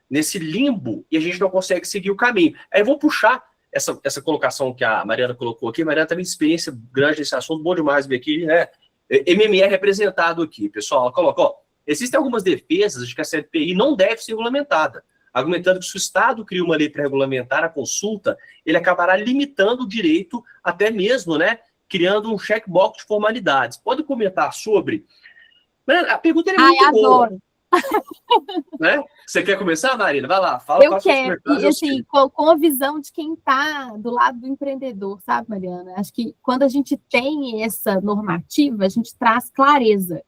nesse limbo e a gente não consegue seguir o caminho. Aí eu vou puxar essa colocação que a Mariana colocou aqui. A Mariana teve experiência grande nesse assunto, bom demais ver aqui, né? MME representado aqui, pessoal. Ela coloca, existem algumas defesas de que a CLPI não deve ser regulamentada, argumentando que se o Estado cria uma lei para regulamentar a consulta, ele acabará limitando o direito, até mesmo, né, criando um checkbox de formalidades. Pode comentar sobre? A pergunta é muito boa. Adoro. Né? Você quer começar, Marina? Vai lá, fala. Eu quero, e assim, com a visão de quem está do lado do empreendedor, sabe, Mariana? Acho que quando a gente tem essa normativa, a gente traz clareza,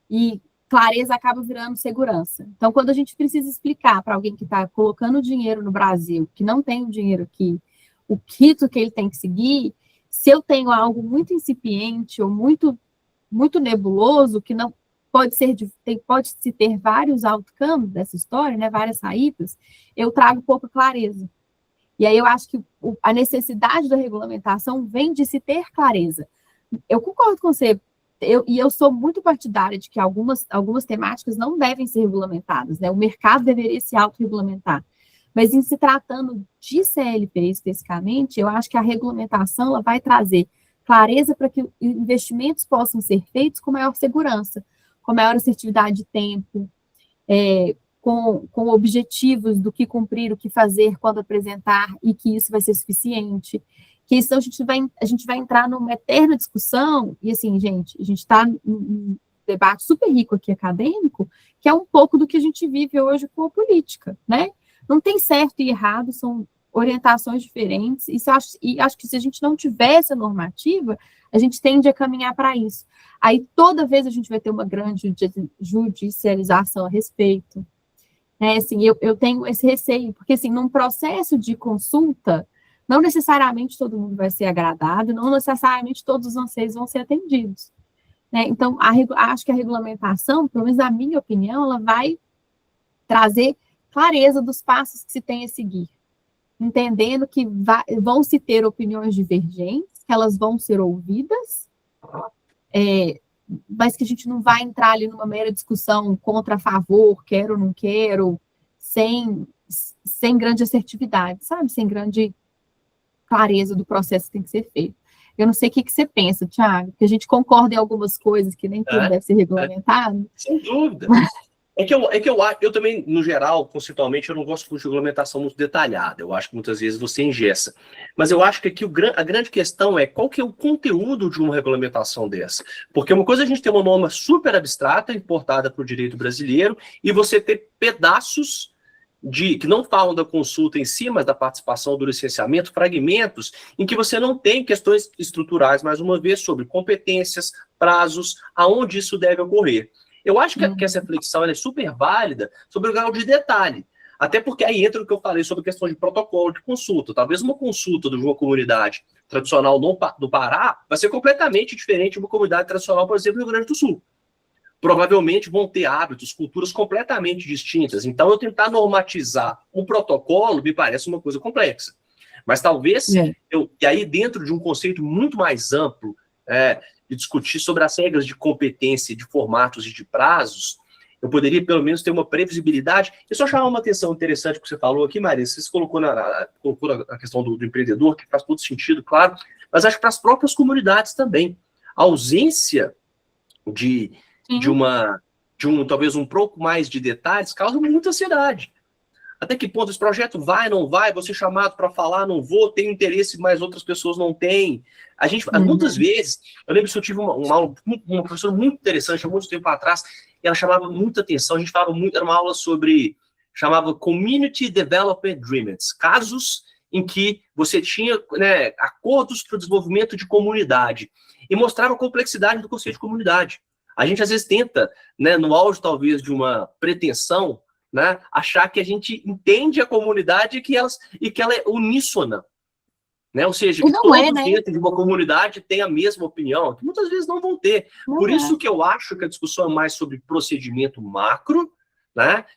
e clareza acaba virando segurança. Então, quando a gente precisa explicar para alguém que está colocando dinheiro no Brasil, que não tem o dinheiro aqui, o rito que ele tem que seguir, se eu tenho algo muito incipiente ou muito, muito nebuloso, que não pode-se ter vários outcomes dessa história, né, várias saídas, eu trago pouca clareza. E aí eu acho que a necessidade da regulamentação vem de se ter clareza. Eu concordo com você, e eu sou muito partidária de que algumas temáticas não devem ser regulamentadas, né, o mercado deveria se autorregulamentar. Mas em se tratando de CLP especificamente, eu acho que a regulamentação ela vai trazer clareza para que investimentos possam ser feitos com maior segurança, com maior assertividade de tempo, com objetivos do que cumprir, o que fazer, quando apresentar, e que isso vai ser suficiente. Que senão a gente vai entrar numa eterna discussão, e assim, gente, a gente está num debate super rico aqui, acadêmico, que é um pouco do que a gente vive hoje com a política, né? Não tem certo e errado, são orientações diferentes, e acho que se a gente não tiver essa normativa, a gente tende a caminhar para isso. Aí toda vez a gente vai ter uma grande judicialização a respeito. Né? Assim, eu tenho esse receio, porque assim, num processo de consulta, não necessariamente todo mundo vai ser agradado, não necessariamente todos os anseios vão ser atendidos. Né? Então, acho que a regulamentação, pelo menos na minha opinião, ela vai trazer clareza dos passos que se tem a seguir, entendendo que vão se ter opiniões divergentes, que elas vão ser ouvidas, mas que a gente não vai entrar ali numa mera discussão contra, a favor, quero ou não quero, sem grande assertividade, sabe? Sem grande clareza do processo que tem que ser feito. Eu não sei o que você pensa, Thiago, que a gente concorda em algumas coisas que nem tudo deve ser regulamentado. Sem dúvida. Eu também, no geral, conceitualmente, eu não gosto de regulamentação muito detalhada. Eu acho que muitas vezes você engessa. Mas eu acho que aqui a grande questão é qual que é o conteúdo de uma regulamentação dessa. Porque uma coisa é a gente ter uma norma super abstrata, importada para o direito brasileiro, e você ter pedaços que não falam da consulta em si, mas da participação do licenciamento, fragmentos em que você não tem questões estruturais, mais uma vez, sobre competências, prazos, aonde isso deve ocorrer. Eu acho que essa reflexão é super válida sobre o grau de detalhe. Até porque aí entra o que eu falei sobre a questão de protocolo de consulta. Talvez uma consulta de uma comunidade tradicional do Pará vai ser completamente diferente de uma comunidade tradicional, por exemplo, do Rio Grande do Sul. Provavelmente vão ter hábitos, culturas completamente distintas. Então, eu tentar normatizar um protocolo me parece uma coisa complexa. Mas talvez, e aí dentro de um conceito muito mais amplo, de discutir sobre as regras de competência, de formatos e de prazos, eu poderia pelo menos ter uma previsibilidade. E só chamar uma atenção interessante que você falou aqui, Maria, você colocou a questão do empreendedor, que faz todo sentido, claro, mas acho que para as próprias comunidades também. A ausência de talvez um pouco mais de detalhes causa muita ansiedade. Até que ponto esse projeto vai, não vai, vou ser chamado para falar, não vou, tenho interesse, mas outras pessoas não têm. Muitas vezes, eu lembro que eu tive uma professora muito interessante, há muito tempo atrás, e ela chamava muita atenção, a gente falava muito, era uma aula chamava Community Development Agreements, casos em que você tinha acordos para o desenvolvimento de comunidade, e mostrava a complexidade do conceito de comunidade. A gente às vezes tenta, no auge talvez de uma pretensão, achar que a gente entende a comunidade e que ela é uníssona. Ou seja, que todos dentro de uma comunidade têm a mesma opinião, que muitas vezes não vão ter. Por isso que eu acho que a discussão é mais sobre procedimento macro,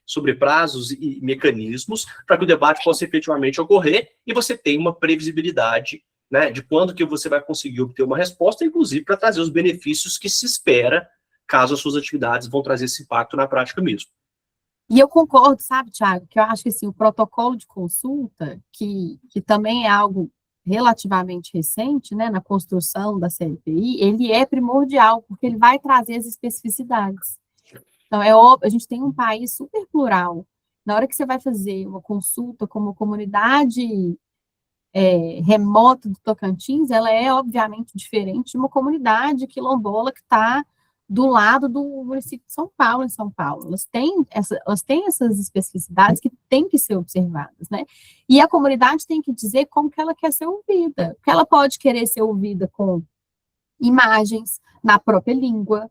sobre prazos e mecanismos, para que o debate possa efetivamente ocorrer e você tenha uma previsibilidade de quando que você vai conseguir obter uma resposta, inclusive para trazer os benefícios que se espera caso as suas atividades vão trazer esse impacto na prática mesmo. E eu concordo, sabe, Thiago, que eu acho que assim, o protocolo de consulta, que também é algo relativamente recente, na construção da CLPI, ele é primordial, porque ele vai trazer as especificidades. Então, é óbvio, a gente tem um país super plural. Na hora que você vai fazer uma consulta com uma comunidade remota do Tocantins, ela é, obviamente, diferente de uma comunidade quilombola que está do lado do município de São Paulo, em São Paulo. Elas têm essas especificidades que têm que ser observadas, E a comunidade tem que dizer como que ela quer ser ouvida, porque ela pode querer ser ouvida com imagens, na própria língua,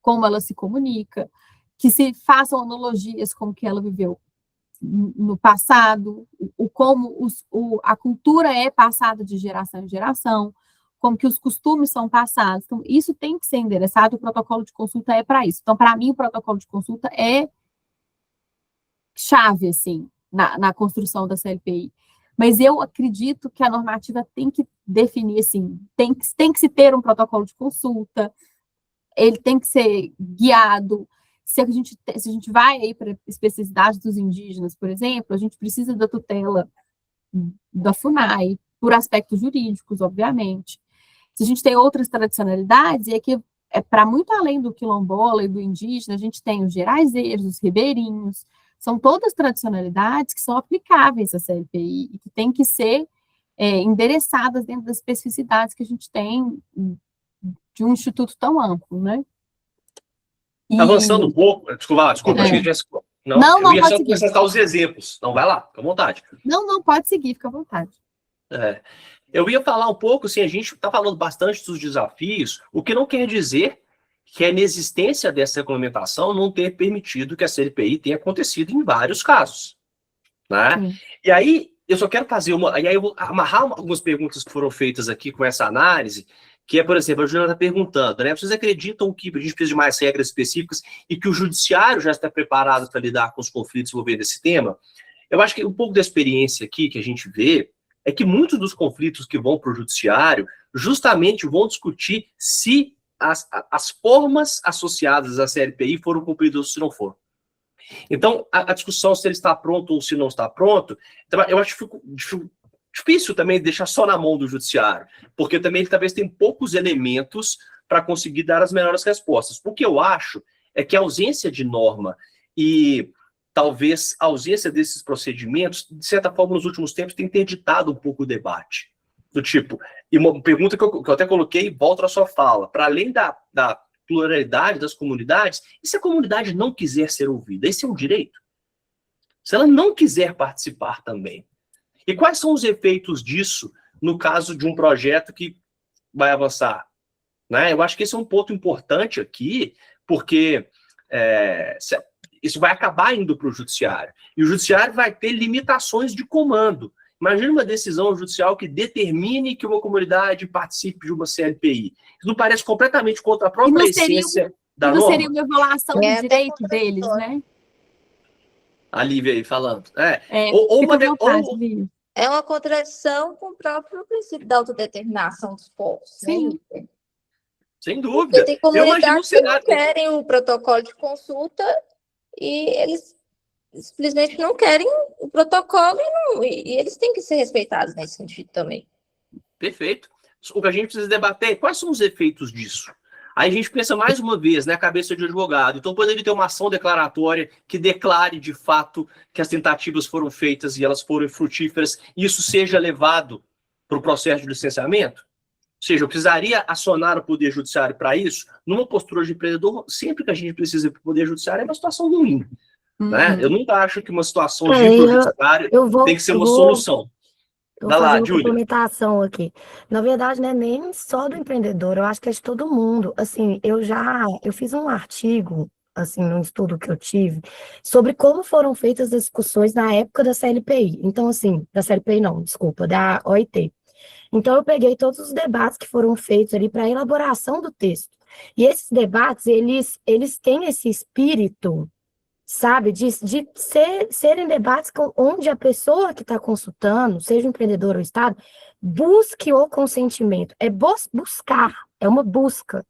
como ela se comunica, que se façam analogias com o que ela viveu no passado, como a cultura é passada de geração em geração, como que os costumes são passados. Então, isso tem que ser endereçado, o protocolo de consulta é para isso. Então, para mim, o protocolo de consulta é chave, assim, na construção da CLPI. Mas eu acredito que a normativa tem que definir, assim, tem que se ter um protocolo de consulta, ele tem que ser guiado. Se a gente vai aí para a especificidade dos indígenas, por exemplo, a gente precisa da tutela da FUNAI, por aspectos jurídicos, obviamente. Se a gente tem outras tradicionalidades, e aqui para muito além do quilombola e do indígena, a gente tem os geraizeiros, os ribeirinhos, são todas tradicionalidades que são aplicáveis à CLPI e que têm que ser endereçadas dentro das especificidades que a gente tem de um instituto tão amplo, Avançando um pouco, desculpa, Não, eu ia pode só seguir. acrescentar os exemplos. Não, vai lá, fica à vontade. Não, pode seguir, fica à vontade. Eu ia falar um pouco, assim, a gente está falando bastante dos desafios, o que não quer dizer que a inexistência dessa regulamentação não ter permitido que a CLPI tenha acontecido em vários casos, né? Sim. E aí, eu só quero fazer e aí eu vou amarrar algumas perguntas que foram feitas aqui com essa análise, que é, por exemplo, a Juliana está perguntando, né? Vocês acreditam que a gente precisa de mais regras específicas e que o judiciário já está preparado para lidar com os conflitos envolvendo esse tema? Eu acho que um pouco da experiência aqui que a gente vê é que muitos dos conflitos que vão para o judiciário justamente vão discutir se as formas associadas à CLPI foram cumpridas ou se não foram. Então, a discussão se ele está pronto ou se não está pronto, então, eu acho difícil também deixar só na mão do judiciário, porque também ele talvez tem poucos elementos para conseguir dar as melhores respostas. O que eu acho é que a ausência de norma e talvez a ausência desses procedimentos, de certa forma, nos últimos tempos, tem interditado um pouco o debate. Do tipo, e uma pergunta que eu até coloquei, volto à sua fala, para além da pluralidade das comunidades, e se a comunidade não quiser ser ouvida? Esse é um direito. Se ela não quiser participar também. E quais são os efeitos disso no caso de um projeto que vai avançar? Né? Eu acho que esse é um ponto importante aqui, porque isso vai acabar indo para o judiciário. E o judiciário vai ter limitações de comando. Imagina uma decisão judicial que determine que uma comunidade participe de uma CLPI. Isso não parece completamente contra a própria essência da norma? Não seria uma violação do direito deles, né? A Lívia aí falando. É uma contradição com o próprio princípio da autodeterminação dos povos. Sim. Né? Sem dúvida. Porque tem comunidades que não querem o protocolo de consulta e eles simplesmente não querem o protocolo e eles têm que ser respeitados nesse sentido também. Perfeito. O que a gente precisa debater é quais são os efeitos disso. Aí a gente pensa mais uma vez, né, a cabeça de advogado. Então poderia ter uma ação declaratória que declare de fato que as tentativas foram feitas e elas foram frutíferas e isso seja levado para o processo de licenciamento? Ou seja, eu precisaria acionar o Poder Judiciário para isso? Numa postura de empreendedor, sempre que a gente precisa ir para o Poder Judiciário é uma situação ruim. Né? Eu nunca acho que uma situação de judiciário tem que ser uma solução. Eu vou fazer uma complementação aqui. Na verdade, não é nem só do empreendedor, eu acho que é de todo mundo. Assim, eu fiz um artigo, assim, num estudo que eu tive, sobre como foram feitas as discussões na época da CLPI. Então, assim, da CLPI não, desculpa, da OIT. Então, eu peguei todos os debates que foram feitos ali para a elaboração do texto. E esses debates, eles têm esse espírito, sabe, de serem debates onde a pessoa que está consultando, seja o empreendedor ou o Estado, busque o consentimento. É buscar, é uma busca,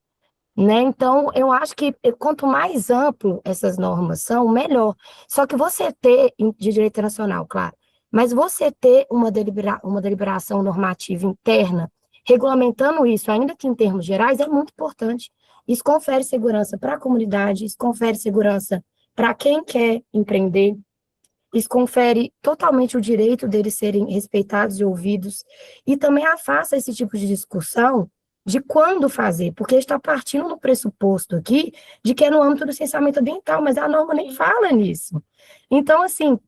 né? Então, eu acho que quanto mais amplo essas normas são, melhor. Só que você ter, de direito internacional, claro, mas você ter uma deliberação normativa interna, regulamentando isso, ainda que em termos gerais, é muito importante. Isso confere segurança para a comunidade, isso confere segurança para quem quer empreender, isso confere totalmente o direito deles serem respeitados e ouvidos, e também afasta esse tipo de discussão de quando fazer, porque está partindo do pressuposto aqui de que é no âmbito do licenciamento ambiental, mas a norma nem fala nisso. Então, assim,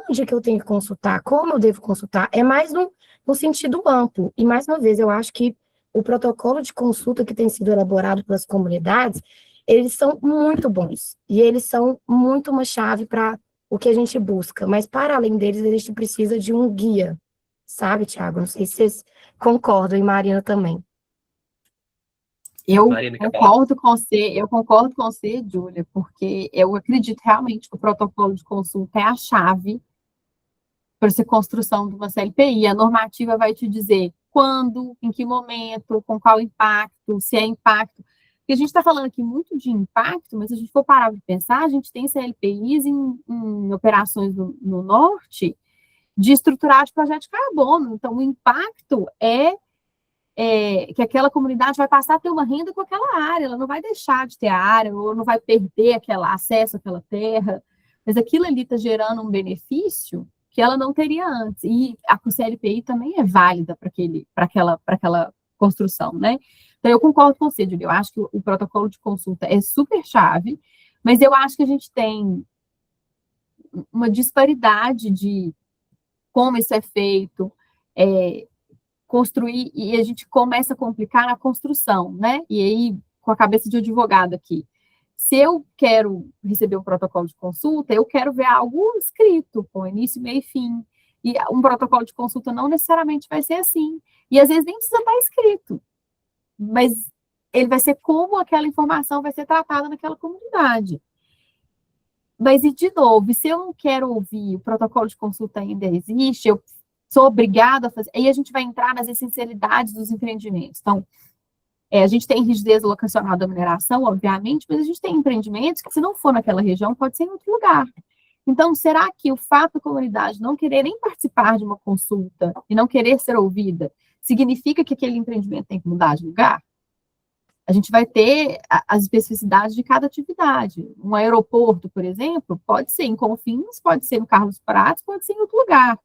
onde que eu tenho que consultar, como eu devo consultar, é mais no sentido amplo, e mais uma vez, eu acho que o protocolo de consulta que tem sido elaborado pelas comunidades, eles são muito bons, e eles são muito uma chave para o que a gente busca, mas para além deles, a gente precisa de um guia, sabe, Thiago? Não sei se vocês concordam, e Marina também. Eu concordo com você, Júlia, porque eu acredito realmente que o protocolo de consulta é a chave para essa construção de uma CLPI. A normativa vai te dizer quando, em que momento, com qual impacto, se é impacto. Porque a gente está falando aqui muito de impacto, mas se a gente for parar de pensar, a gente tem CLPIs em operações no norte de estruturar de projeto de carbono. Então, o impacto é que aquela comunidade vai passar a ter uma renda com aquela área, ela não vai deixar de ter a área, ou não vai perder acesso àquela terra, mas aquilo ali está gerando um benefício que ela não teria antes. E a CLPI também é válida para aquela construção, né? Então, eu concordo com você, Júlia, eu acho que o protocolo de consulta é super chave, mas eu acho que a gente tem uma disparidade de como isso é feito, construir, e a gente começa a complicar na construção, né? E aí, com a cabeça de advogado aqui, se eu quero receber um protocolo de consulta, eu quero ver algo escrito, com início, meio e fim. E um protocolo de consulta não necessariamente vai ser assim. E às vezes nem precisa estar escrito, mas ele vai ser como aquela informação vai ser tratada naquela comunidade. Mas, e de novo, se eu não quero ouvir, o protocolo de consulta ainda existe, eu sou obrigada a fazer, aí a gente vai entrar nas essencialidades dos empreendimentos. Então, a gente tem rigidez locacional da mineração, obviamente, mas a gente tem empreendimentos que, se não for naquela região, pode ser em outro lugar. Então, será que o fato da comunidade não querer nem participar de uma consulta e não querer ser ouvida, significa que aquele empreendimento tem que mudar de lugar? A gente vai ter as especificidades de cada atividade. Um aeroporto, por exemplo, pode ser em Confins, pode ser no Carlos Prates, pode ser em outro lugar.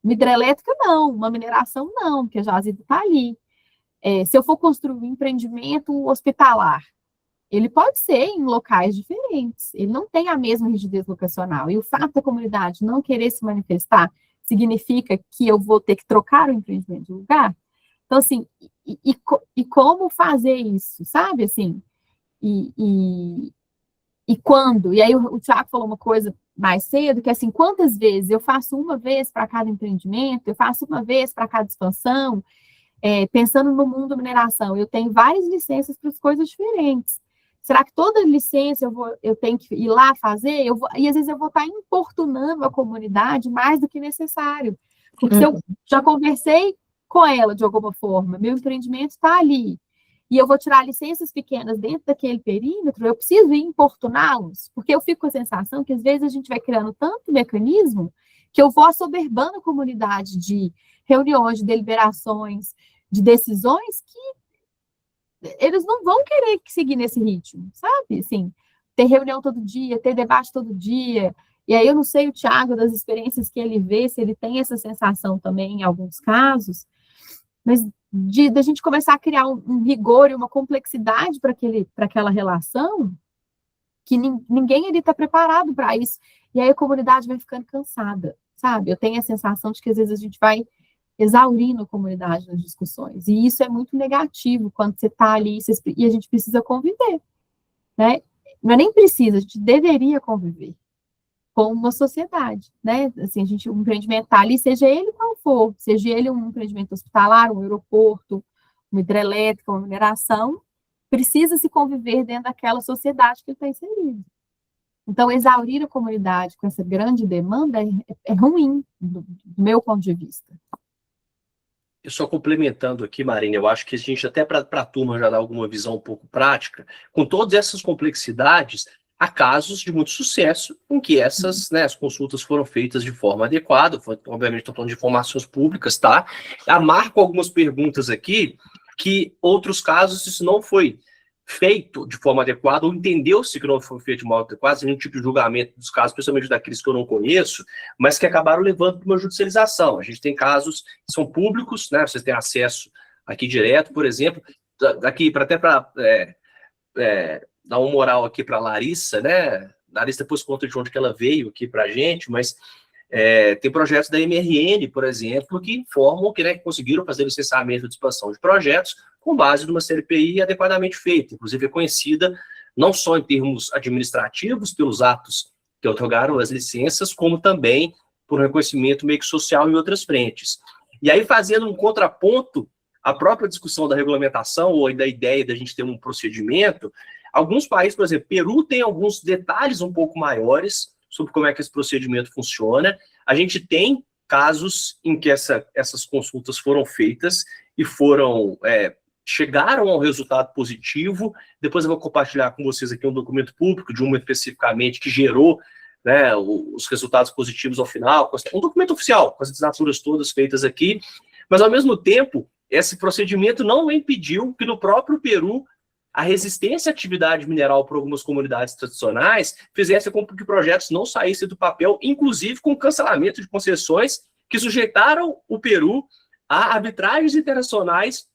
Uma hidrelétrica, não. Uma mineração, não, porque a jazida está ali. Se eu for construir um empreendimento hospitalar, ele pode ser em locais diferentes. Ele não tem a mesma rigidez locacional. E o fato da comunidade não querer se manifestar significa que eu vou ter que trocar o empreendimento de lugar? Então, assim, e como fazer isso, sabe? Assim, e quando? E aí o Thiago falou uma coisa mais cedo, que assim, quantas vezes eu faço uma vez para cada empreendimento, eu faço uma vez para cada expansão, pensando no mundo mineração, eu tenho várias licenças para as coisas diferentes. Será que toda licença eu tenho que ir lá fazer? E às vezes eu vou estar importunando a comunidade mais do que necessário. Porque se eu já conversei com ela de alguma forma, meu empreendimento está ali, e eu vou tirar licenças pequenas dentro daquele perímetro, eu preciso ir importuná-los, porque eu fico com a sensação que às vezes a gente vai criando tanto mecanismo que eu vou assoberbando a comunidade de reuniões, de deliberações, de decisões que eles não vão querer seguir nesse ritmo, sabe? Assim, ter reunião todo dia, ter debate todo dia. E aí eu não sei o Thiago das experiências que ele vê, se ele tem essa sensação também em alguns casos, mas da gente começar a criar um rigor e uma complexidade para aquela relação que ninguém ali está preparado para isso. E aí a comunidade vai ficando cansada, sabe? Eu tenho a sensação de que às vezes a gente vai exaurindo a comunidade nas discussões. E isso é muito negativo quando você está ali e a gente precisa conviver, né? Não é nem precisa, a gente deveria conviver com uma sociedade, né? Assim, um empreendimento está ali, seja ele qual for, seja ele um empreendimento hospitalar, um aeroporto, uma hidrelétrica, uma mineração, precisa se conviver dentro daquela sociedade que ele está inserido. Então, exaurir a comunidade com essa grande demanda é ruim, do meu ponto de vista. Eu só complementando aqui, Marina, eu acho que a gente, até para a turma já dar alguma visão um pouco prática, com todas essas complexidades, há casos de muito sucesso em que essas, né, as consultas foram feitas de forma adequada, obviamente estou falando de informações públicas, tá? Eu marco algumas perguntas aqui, que outros casos isso não foi feito de forma adequada, ou entendeu-se que não foi feito de forma adequada, sem nenhum tipo de julgamento dos casos, principalmente daqueles que eu não conheço, mas que acabaram levando para uma judicialização. A gente tem casos que são públicos, né? Vocês têm acesso aqui direto, por exemplo, aqui até para dar uma moral aqui para a Larissa, né? Larissa depois conta de onde que ela veio aqui para a gente, mas tem projetos da MRN, por exemplo, que informam que, né, que conseguiram fazer licenciamento de expansão de projetos com base numa CLPI adequadamente feita, inclusive reconhecida não só em termos administrativos pelos atos que otorgaram as licenças, como também por reconhecimento meio que social em outras frentes. E aí, fazendo um contraponto à própria discussão da regulamentação ou da ideia da gente ter um procedimento, alguns países, por exemplo, Peru tem alguns detalhes um pouco maiores sobre como é que esse procedimento funciona. A gente tem casos em que essas consultas foram feitas e chegaram ao resultado positivo. Depois eu vou compartilhar com vocês aqui um documento público de uma especificamente que gerou, né, os resultados positivos ao final, um documento oficial, com as assinaturas todas feitas aqui, mas ao mesmo tempo, esse procedimento não impediu que no próprio Peru a resistência à atividade mineral por algumas comunidades tradicionais fizesse com que projetos não saíssem do papel, inclusive com cancelamento de concessões que sujeitaram o Peru a arbitragens internacionais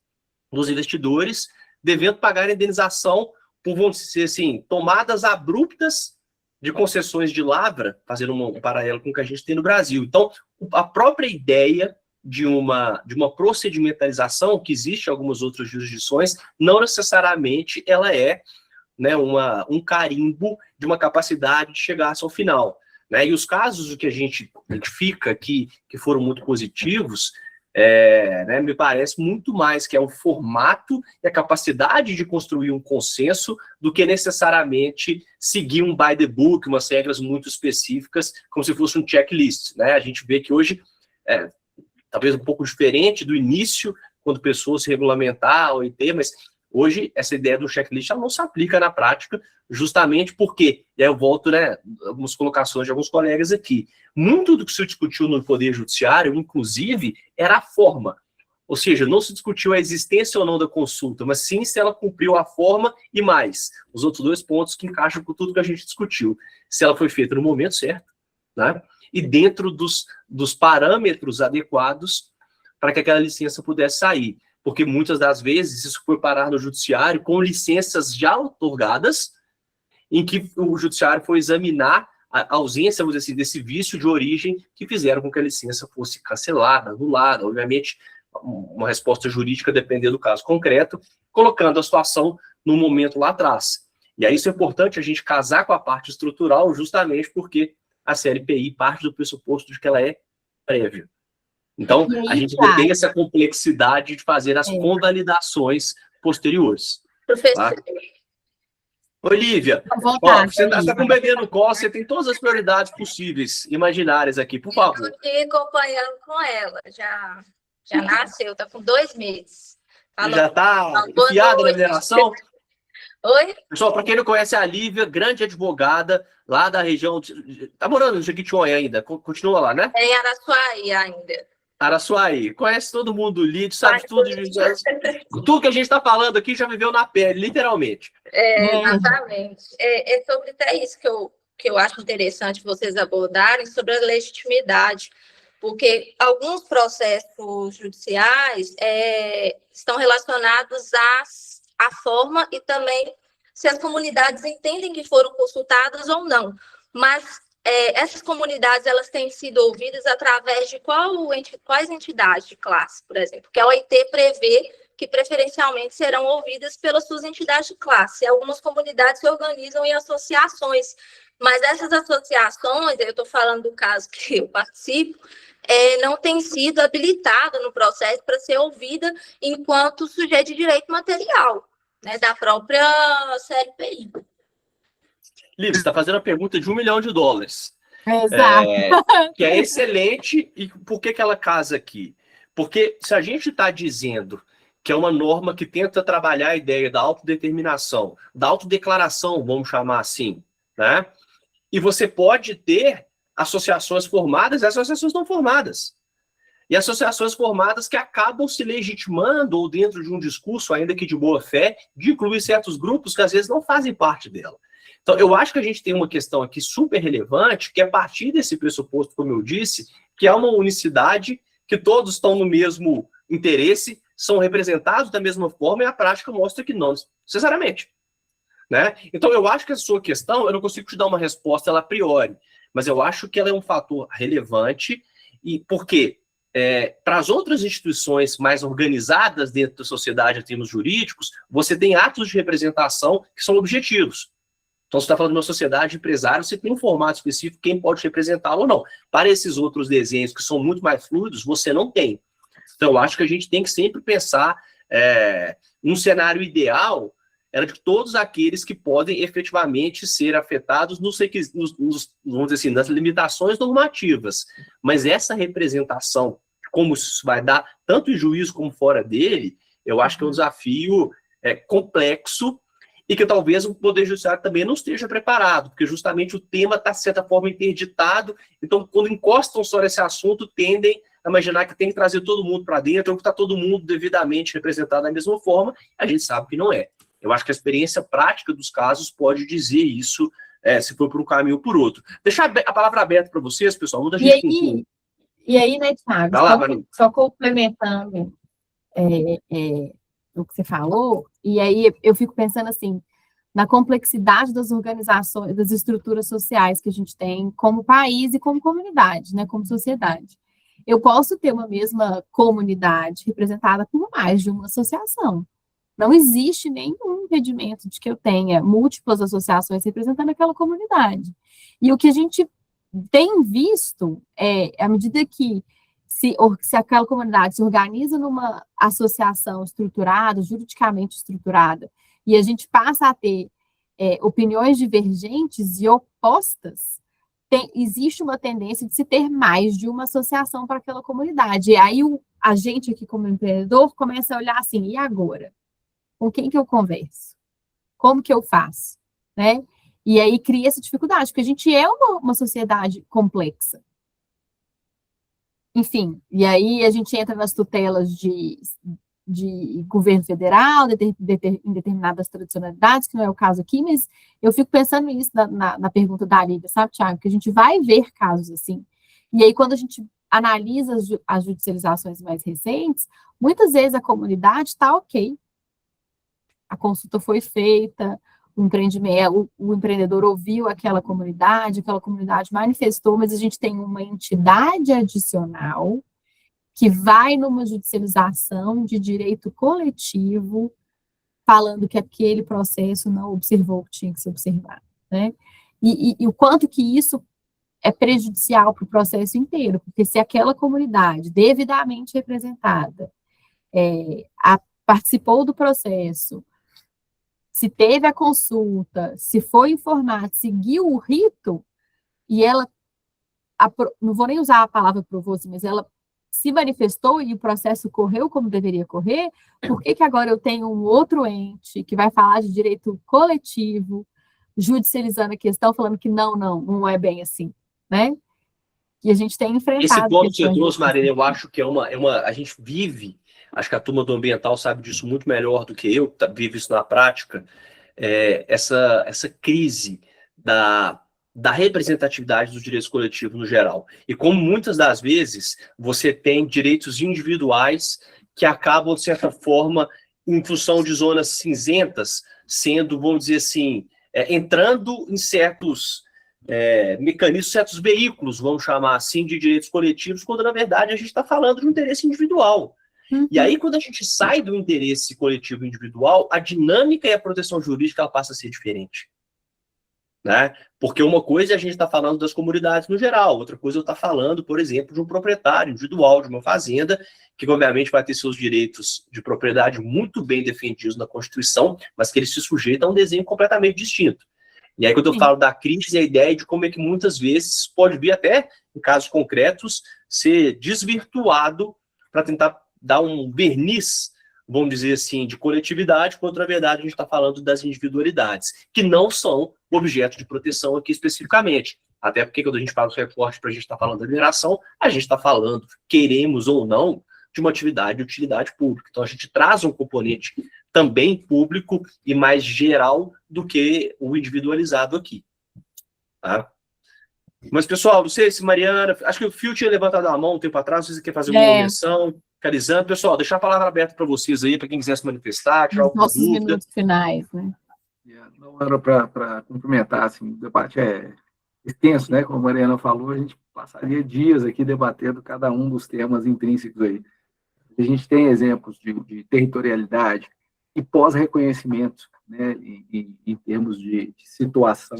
dos investidores, devendo pagar indenização por, vamos dizer assim, tomadas abruptas de concessões de lavra, fazendo um paralelo com o que a gente tem no Brasil. Então, a própria ideia de uma procedimentalização, que existe em algumas outras jurisdições, não necessariamente ela é, né, um carimbo de uma capacidade de chegar ao final. Né? E os casos que a gente identifica que foram muito positivos, né, me parece muito mais que é o formato e a capacidade de construir um consenso do que necessariamente seguir um by the book, umas regras muito específicas, como se fosse um checklist. Né? A gente vê que hoje, talvez um pouco diferente do início, quando pessoas se regulamentar ou ter, mas hoje essa ideia do checklist ela não se aplica na prática, justamente porque, e aí eu volto, né, algumas colocações de alguns colegas aqui, muito do que se discutiu no Poder Judiciário, inclusive, era a forma. Ou seja, não se discutiu a existência ou não da consulta, mas sim se ela cumpriu a forma e mais. Os outros 2 pontos que encaixam com tudo que a gente discutiu. Se ela foi feita no momento certo, né, e dentro dos parâmetros adequados para que aquela licença pudesse sair. Porque muitas das vezes isso foi parar no judiciário com licenças já otorgadas, em que o judiciário foi examinar a ausência, vamos dizer assim, desse vício de origem que fizeram com que a licença fosse cancelada, anulada, obviamente, uma resposta jurídica dependendo do caso concreto, colocando a situação no momento lá atrás. E aí isso é importante a gente casar com a parte estrutural, justamente porque a CLPI parte do pressuposto de que ela é prévia. Então, a gente tem essa complexidade de fazer as convalidações posteriores. Professor. Tá? Olívia, você está com o bebê no colo, você tem todas as prioridades possíveis, imaginárias aqui, por favor. Eu estou acompanhando com ela, já nasceu, está com 2 meses. Falou, já está enfiada na mineração? Oi? Pessoal, para quem não conhece a Lívia, grande advogada lá da região, está morando no Jequitinhonha ainda, continua lá, né? É em Araçuaí ainda. Araçuaí, conhece todo mundo, Lídio, sabe tudo que a gente está falando aqui, já viveu na pele, literalmente. Exatamente. É sobre até isso que eu acho interessante vocês abordarem, sobre a legitimidade, porque alguns processos judiciais estão relacionados à forma e também se as comunidades entendem que foram consultadas ou não, mas essas comunidades elas têm sido ouvidas através de quais entidades de classe, por exemplo, porque a OIT prevê que preferencialmente serão ouvidas pelas suas entidades de classe. Algumas comunidades se organizam em associações, mas essas associações, eu estou falando do caso que eu participo, não tem sido habilitada no processo para ser ouvida enquanto sujeito de direito material, né, da própria CLPI. Lívia, você está fazendo a pergunta de $1 milhão. Exato. Que é excelente. E por que ela casa aqui? Porque se a gente está dizendo que é uma norma que tenta trabalhar a ideia da autodeterminação, da autodeclaração, vamos chamar assim, né? E você pode ter associações formadas e associações não formadas. E associações formadas que acabam se legitimando ou dentro de um discurso, ainda que de boa fé, de incluir certos grupos que às vezes não fazem parte dela. Então, eu acho que a gente tem uma questão aqui super relevante, que é a partir desse pressuposto, como eu disse, que é uma unicidade, que todos estão no mesmo interesse, são representados da mesma forma, e a prática mostra que não necessariamente. Né? Então, eu acho que a sua questão, eu não consigo te dar uma resposta ela a priori, mas eu acho que ela é um fator relevante, e porque para as outras instituições mais organizadas dentro da sociedade em termos jurídicos, você tem atos de representação que são objetivos. Então, você está falando de uma sociedade de empresários, você tem um formato específico, quem pode representá-lo ou não. Para esses outros desenhos que são muito mais fluidos, você não tem. Então, eu acho que a gente tem que sempre pensar num cenário ideal, era de todos aqueles que podem efetivamente ser afetados vamos dizer assim, nas limitações normativas. Mas essa representação, como isso vai dar, tanto em juízo como fora dele, eu acho que é um desafio complexo, e que talvez o Poder Judiciário também não esteja preparado, porque justamente o tema está, de certa forma, interditado. Então, quando encostam só nesse assunto, tendem a imaginar que tem que trazer todo mundo para dentro, ou que está todo mundo devidamente representado da mesma forma. A gente sabe que não é. Eu acho que a experiência prática dos casos pode dizer isso, se for por um caminho ou por outro. Deixar a palavra aberta para vocês, pessoal. Muita gente e aí, né, Thiago, só complementando o que você falou, e aí eu fico pensando assim, na complexidade das organizações, das estruturas sociais que a gente tem como país e como comunidade, né, como sociedade. Eu posso ter uma mesma comunidade representada por mais de uma associação. Não existe nenhum impedimento de que eu tenha múltiplas associações representando aquela comunidade. E o que a gente tem visto à medida que se aquela comunidade se organiza numa associação estruturada, juridicamente estruturada, e a gente passa a ter opiniões divergentes e opostas, existe uma tendência de se ter mais de uma associação para aquela comunidade. E aí a gente aqui como empreendedor começa a olhar assim, e agora? Com quem que eu converso? Como que eu faço? Né? E aí cria essa dificuldade, porque a gente é uma sociedade complexa. Enfim, e aí a gente entra nas tutelas de governo federal, em determinadas tradicionalidades, que não é o caso aqui, mas eu fico pensando nisso na pergunta da Lívia, sabe, Thiago? Que a gente vai ver casos assim. E aí, quando a gente analisa as judicializações mais recentes, muitas vezes a comunidade está ok. A consulta foi feita, o empreendedor ouviu aquela comunidade manifestou, mas a gente tem uma entidade adicional que vai numa judicialização de direito coletivo, falando que aquele processo não observou o que tinha que ser observado, né? E o quanto que isso é prejudicial para o processo inteiro, porque se aquela comunidade devidamente representada participou do processo, se teve a consulta, se foi informada, seguiu o rito, e ela, não vou nem usar a palavra aprovou, mas ela se manifestou e o processo correu como deveria correr, por que agora eu tenho um outro ente que vai falar de direito coletivo, judicializando a questão, falando que não é bem assim, né? E a gente tem enfrentado... Esse ponto que você trouxe, Marina, eu acho que a gente vive, acho que a turma do ambiental sabe disso muito melhor do que eu, vive isso na prática, essa crise da representatividade dos direitos coletivos no geral. E como muitas das vezes você tem direitos individuais que acabam, de certa forma, em função de zonas cinzentas, sendo, vamos dizer assim, entrando em certos mecanismos, certos veículos, vamos chamar assim, de direitos coletivos, quando, na verdade, a gente está falando de um interesse individual. Uhum. E aí, quando a gente sai do interesse coletivo individual, a dinâmica e a proteção jurídica ela passa a ser diferente. Né? Porque uma coisa é a gente está falando das comunidades no geral, outra coisa eu estou falando, por exemplo, de um proprietário individual de uma fazenda, que obviamente vai ter seus direitos de propriedade muito bem defendidos na Constituição, mas que ele se sujeita a um desenho completamente distinto. E aí, quando eu falo da crise, a ideia é de como é que muitas vezes pode vir até, em casos concretos, ser desvirtuado para tentar dar um verniz, vamos dizer assim, de coletividade, quando na verdade a gente está falando das individualidades, que não são objeto de proteção aqui especificamente. Até porque quando a gente fala do recorte para a gente estar falando da mineração, a gente está falando, queremos ou não, de uma atividade de utilidade pública. Então a gente traz um componente também público e mais geral do que o individualizado aqui. Tá? Mas, pessoal, não sei se Mariana... Acho que o Fio tinha levantado a mão um tempo atrás, se você quer fazer uma menção... Carizando. Pessoal, deixar a palavra aberta para vocês aí, para quem quiser se manifestar, tirar alguma nossos dúvida. Minutos finais, né? Não era para cumprimentar, assim, o debate é extenso, né? Como a Mariana falou, a gente passaria dias aqui debatendo cada um dos temas intrínsecos aí. A gente tem exemplos de territorialidade e pós-reconhecimento, né? Em termos de situação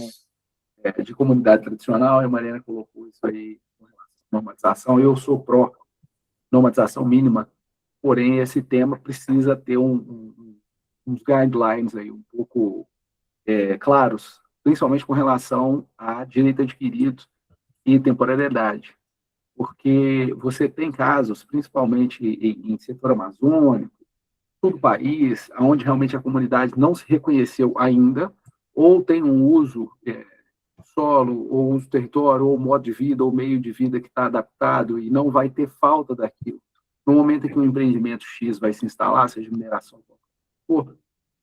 de comunidade tradicional, e a Mariana colocou isso aí com relação à normatização. Eu sou pró normatização mínima, porém esse tema precisa ter uns guidelines aí um pouco claros, principalmente com relação a direito adquirido e temporalidade, porque você tem casos, principalmente em setor amazônico, todo o país, onde realmente a comunidade não se reconheceu ainda, ou tem um uso solo, ou uso do território, ou modo de vida, ou meio de vida que está adaptado e não vai ter falta daquilo. No momento em que um empreendimento X vai se instalar, seja mineração,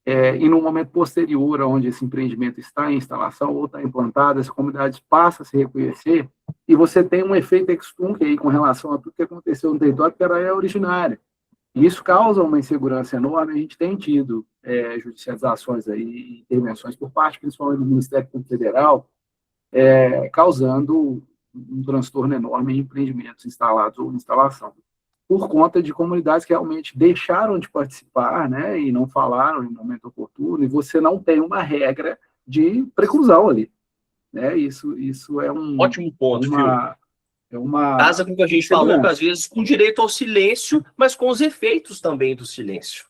e no momento posterior, onde esse empreendimento está em instalação ou está implantado, essa comunidade passa a se reconhecer e você tem um efeito ex-tunc aí com relação a tudo que aconteceu no território, que ela é originária. E isso causa uma insegurança enorme. A gente tem tido judicializações aí, intervenções por parte, principalmente do Ministério Público Federal, causando um transtorno enorme em empreendimentos instalados ou instalação, por conta de comunidades que realmente deixaram de participar, né, e não falaram em momento oportuno, e você não tem uma regra de preclusão ali, né? Isso é um Ótimo ponto, Fio. Casa com o que a gente falou, que às vezes com direito ao silêncio, mas com os efeitos também do silêncio.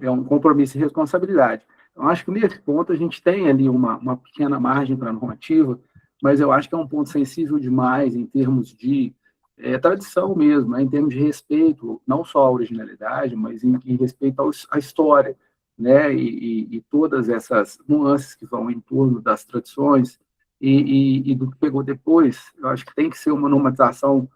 É um compromisso e responsabilidade. Eu acho que nesse ponto a gente tem ali uma pequena margem para a normativa, mas eu acho que é um ponto sensível demais em termos de tradição mesmo, né, em termos de respeito, não só à originalidade, mas em respeito à história, né, e todas essas nuances que vão em torno das tradições e do que pegou depois. Eu acho que tem que ser uma normatização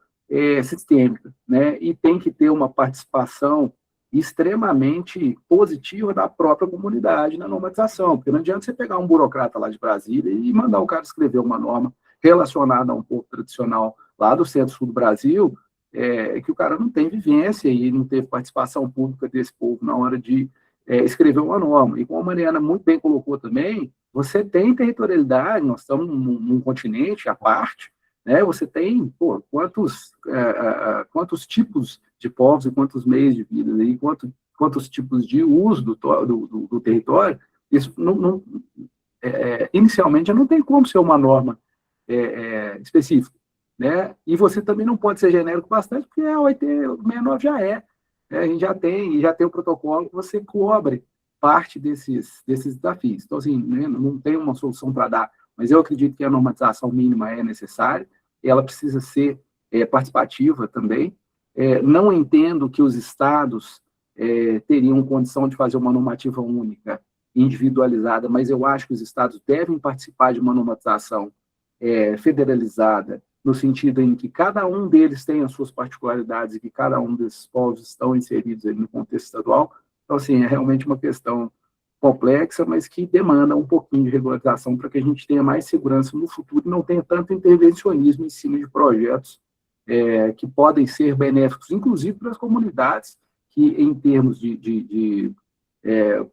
sistêmica, né, e tem que ter uma participação extremamente positiva da própria comunidade na normatização, porque não adianta você pegar um burocrata lá de Brasília e mandar o cara escrever uma norma relacionada a um povo tradicional lá do centro-sul do Brasil, que o cara não tem vivência e não teve participação pública desse povo na hora de escrever uma norma. E como a Mariana muito bem colocou também, você tem territorialidade, nós estamos num continente à parte, né? Você tem quantos tipos de povos e quantos meios de vida, e quantos tipos de uso do território. Isso inicialmente já não tem como ser uma norma específica, né? E você também não pode ser genérico bastante, porque a OIT 69 já né? A gente já tem o protocolo que você cobre parte desses desafios. Então, assim, né, não tem uma solução para dar, mas eu acredito que a normatização mínima é necessária, ela precisa ser participativa também. Não entendo que os estados teriam condição de fazer uma normativa única, individualizada, mas eu acho que os estados devem participar de uma normatização federalizada, no sentido em que cada um deles tem as suas particularidades e que cada um desses povos estão inseridos aí no contexto estadual. Então, assim, é realmente uma questão complexa, mas que demanda um pouquinho de regularização para que a gente tenha mais segurança no futuro e não tenha tanto intervencionismo em cima de projetos que podem ser benéficos, inclusive para as comunidades que, em termos de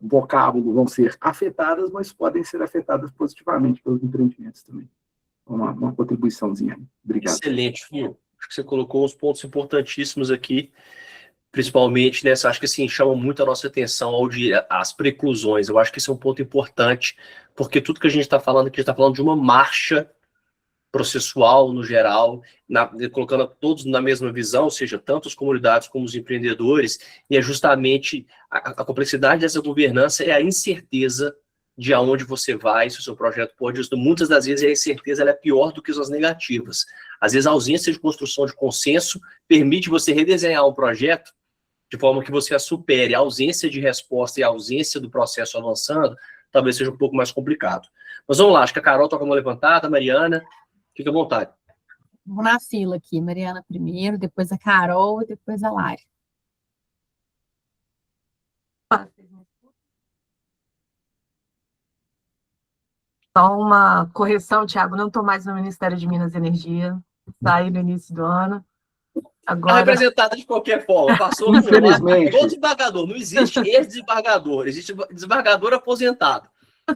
vocábulo, vão ser afetadas, mas podem ser afetadas positivamente pelos empreendimentos também. Uma contribuiçãozinha. Obrigado. Excelente, Fio. Acho que você colocou uns pontos importantíssimos aqui, principalmente nessa, acho que assim, chama muito a nossa atenção às preclusões. Eu acho que esse é um ponto importante, porque tudo que a gente está falando aqui, a gente está falando de uma marcha processual no geral, colocando todos na mesma visão, ou seja, tanto as comunidades como os empreendedores, e é justamente a complexidade dessa governança é a incerteza de aonde você vai, se o seu projeto pode. Muitas das vezes a incerteza ela é pior do que as negativas. Às vezes a ausência de construção de consenso permite você redesenhar um projeto de forma que você a supere. A ausência de resposta e a ausência do processo avançando talvez seja um pouco mais complicado. Mas vamos lá, acho que a Carol está com a mão levantada, a Mariana, fica à vontade. Vou na fila aqui, Mariana primeiro, depois a Carol e depois a Lari. Só uma correção, Thiago, não estou mais no Ministério de Minas e Energia, saí no início do ano. Agora... representada de qualquer forma, passou por lá, igual desembargador, não existe ex-desembargador, existe desembargador aposentado.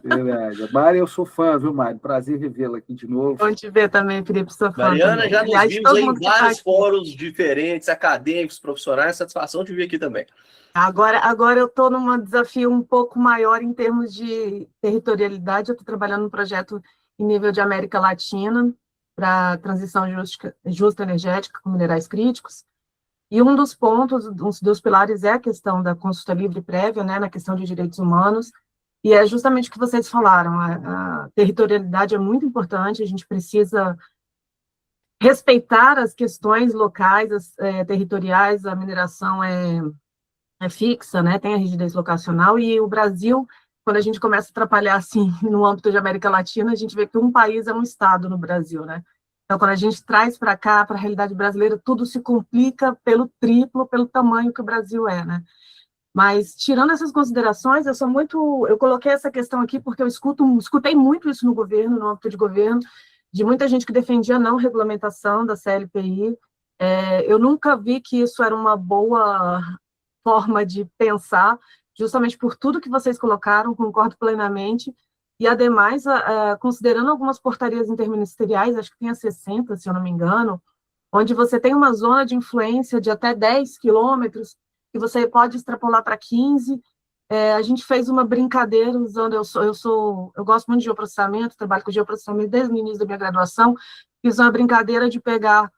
Verdade. Mari, eu sou fã, viu, Mari? Prazer revê-la aqui de novo. Bom te ver também, Felipe, sou fã. Mariana, também. já nos Aliás, vimos em vários fóruns diferentes, acadêmicos, profissionais, satisfação de vir aqui também. Agora eu estou num desafio um pouco maior em termos de territorialidade. Eu estou trabalhando num projeto em nível de América Latina para transição justa energética com minerais críticos. E um dos pontos, um dos pilares é a questão da consulta livre prévia, né, na questão de direitos humanos. E é justamente o que vocês falaram, a territorialidade é muito importante, a gente precisa respeitar as questões locais, territoriais, a mineração é fixa, né, tem a rigidez locacional, e o Brasil, quando a gente começa a atrapalhar assim, no âmbito de América Latina, a gente vê que um país é um estado no Brasil, né? Então, quando a gente traz para cá, para a realidade brasileira, tudo se complica pelo triplo, pelo tamanho que o Brasil é, né? Mas, tirando essas considerações, eu coloquei essa questão aqui porque eu escutei muito isso no governo, no âmbito de governo, de muita gente que defendia a não regulamentação da CLPI. Eu nunca vi que isso era uma boa forma de pensar, justamente por tudo que vocês colocaram, concordo plenamente. E, ademais, considerando algumas portarias interministeriais, acho que tem a 60, se eu não me engano, onde você tem uma zona de influência de até 10 quilômetros, que você pode extrapolar para 15. A gente fez uma brincadeira usando, eu gosto muito de geoprocessamento, trabalho com geoprocessamento desde o início da minha graduação, fiz uma brincadeira de pegar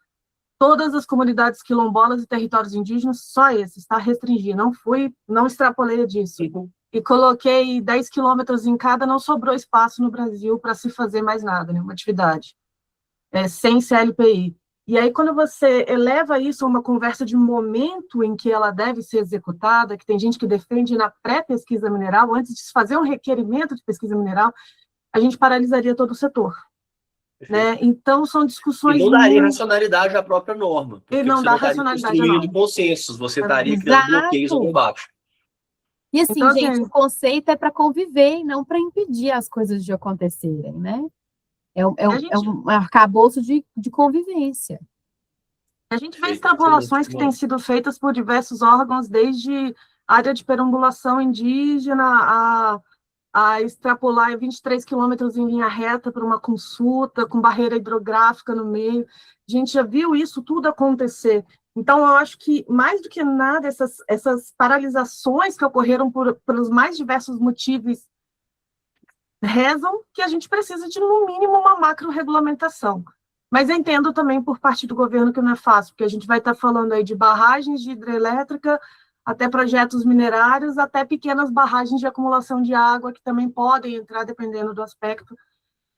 todas as comunidades quilombolas e territórios indígenas, só esses, tá? Restringi, não extrapolei disso. E coloquei 10 quilômetros em cada, não sobrou espaço no Brasil para se fazer mais nada, nenhuma atividade, sem CLPI. E aí, quando você eleva isso a uma conversa de momento em que ela deve ser executada, que tem gente que defende na pré-pesquisa mineral, antes de se fazer um requerimento de pesquisa mineral, a gente paralisaria todo o setor. Né? Então, são discussões... E não daria racionalidade à própria norma. E não dá racionalidade à norma. Construindo consensos, você estaria criando bloqueios ao debate. E assim, Então, gente, o conceito é para conviver e não para impedir as coisas de acontecerem, né? É um arcabouço de convivência. A gente vê extrapolações que têm sido feitas por diversos órgãos, desde área de perambulação indígena a extrapolar 23 quilômetros em linha reta para uma consulta, com barreira hidrográfica no meio. A gente já viu isso tudo acontecer. Então, eu acho que, mais do que nada, essas paralisações que ocorreram pelos mais diversos motivos rezam que a gente precisa de, no mínimo, uma macro-regulamentação. Mas eu entendo também por parte do governo que não é fácil, porque a gente vai estar falando aí de barragens de hidrelétrica, até projetos minerários, até pequenas barragens de acumulação de água, que também podem entrar, dependendo do aspecto,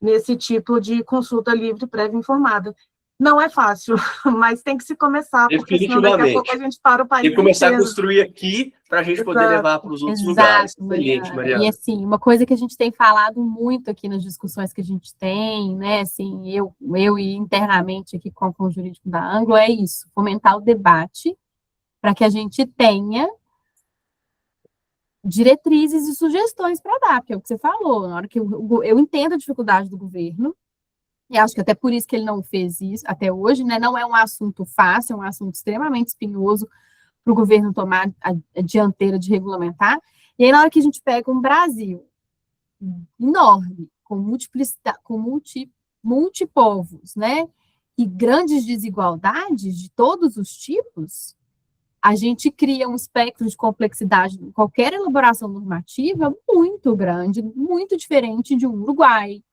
nesse tipo de consulta livre, prévia informada. Não é fácil, mas tem que se começar, porque senão daqui a pouco a gente para o país inteiro. E começar inteiro. A construir aqui para a gente poder levar para os outros lugares. Excelente, Mariana. E assim, uma coisa que a gente tem falado muito aqui nas discussões que a gente tem, né, assim, eu e internamente aqui com o jurídico da Anglo, é isso, fomentar o debate para que a gente tenha diretrizes e sugestões para dar, porque é o que você falou, na hora que eu entendo a dificuldade do governo, e acho que até por isso que ele não fez isso até hoje, né? Não é um assunto fácil, é um assunto extremamente espinhoso para o governo tomar a dianteira de regulamentar. E aí, na hora que a gente pega um Brasil enorme, com multipovos, né? E grandes desigualdades de todos os tipos, a gente cria um espectro de complexidade em qualquer elaboração normativa muito grande, muito diferente de um Uruguai,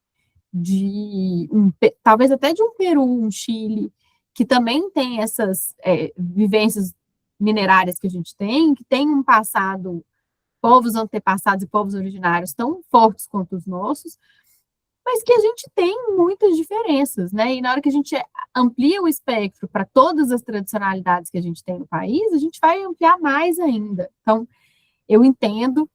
talvez até de um Peru, um Chile, que também tem essas vivências minerárias que a gente tem, que tem um passado, povos antepassados e povos originários tão fortes quanto os nossos, mas que a gente tem muitas diferenças, né? E na hora que a gente amplia o espectro para todas as tradicionalidades que a gente tem no país, a gente vai ampliar mais ainda. Então, eu entendo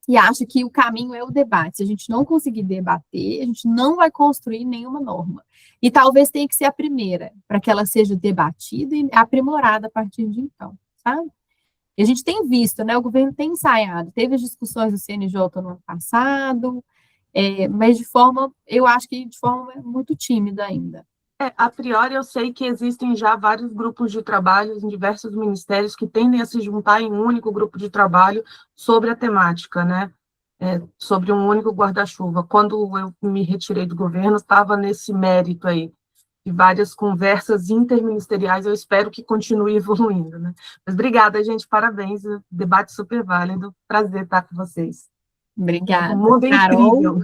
e acho que o caminho é o debate. Se a gente não conseguir debater, a gente não vai construir nenhuma norma. E talvez tenha que ser a primeira, para que ela seja debatida e aprimorada a partir de então, sabe? E a gente tem visto, né? O governo tem ensaiado, teve as discussões do CNJ no ano passado, mas eu acho que de forma muito tímida ainda. A priori, eu sei que existem já vários grupos de trabalho em diversos ministérios que tendem a se juntar em um único grupo de trabalho sobre a temática, né? Sobre um único guarda-chuva. Quando eu me retirei do governo, estava nesse mérito aí, de várias conversas interministeriais. Eu espero que continue evoluindo, né? Mas obrigada, gente, parabéns, debate super válido, prazer estar com vocês. Obrigada. O mundo é incrível.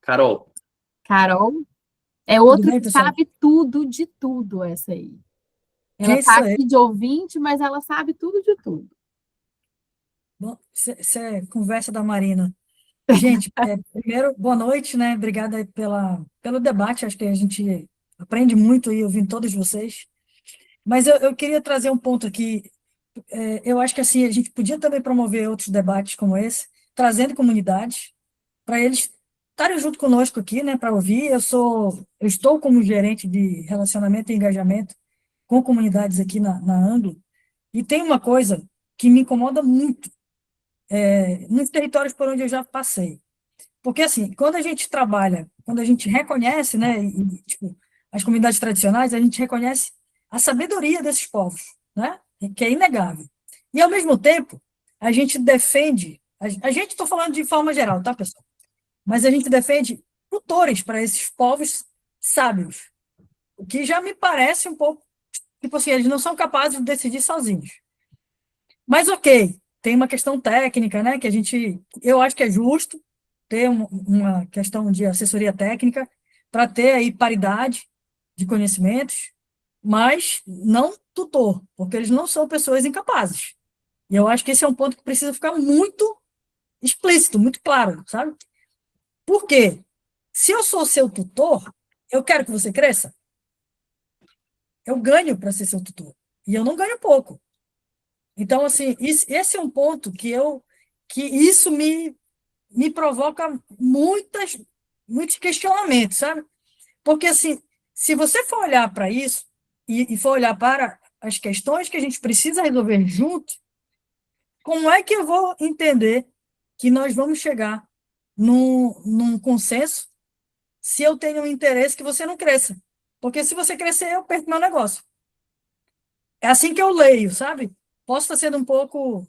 Carol. É outra que sabe tudo de tudo, essa aí. Ela está aqui de ouvinte, mas ela sabe tudo de tudo. Bom, isso é conversa da Marina. Gente, primeiro, boa noite, né? Obrigada aí pelo debate, acho que a gente aprende muito aí ouvindo todos vocês. Mas eu queria trazer um ponto aqui. Eu acho que assim, a gente podia também promover outros debates como esse, trazendo comunidades, para eles estarem junto conosco aqui, né, para ouvir. Eu estou como gerente de relacionamento e engajamento com comunidades aqui na Anglo, e tem uma coisa que me incomoda muito nos territórios por onde eu já passei. Porque, assim, quando a gente trabalha, quando a gente reconhece, né, tipo, as comunidades tradicionais, a gente reconhece a sabedoria desses povos, né, que é inegável. E, ao mesmo tempo, a gente defende, a gente, estou falando de forma geral, tá, pessoal? Mas a gente defende tutores para esses povos sábios, o que já me parece um pouco, tipo assim, eles não são capazes de decidir sozinhos. Mas, ok, tem uma questão técnica, né, que eu acho que é justo ter uma questão de assessoria técnica para ter aí paridade de conhecimentos, mas não tutor, porque eles não são pessoas incapazes. E eu acho que esse é um ponto que precisa ficar muito explícito, muito claro, sabe? Por quê? Se eu sou seu tutor, eu quero que você cresça. Eu ganho para ser seu tutor. E eu não ganho pouco. Então, assim, esse é um ponto que isso me provoca muitos questionamentos, sabe? Porque, assim, se você for olhar para isso e for olhar para as questões que a gente precisa resolver junto, como é que eu vou entender que nós vamos chegar num consenso se eu tenho um interesse que você não cresça? Porque se você crescer, eu perco meu negócio. É assim que eu leio, sabe? Posso estar sendo um pouco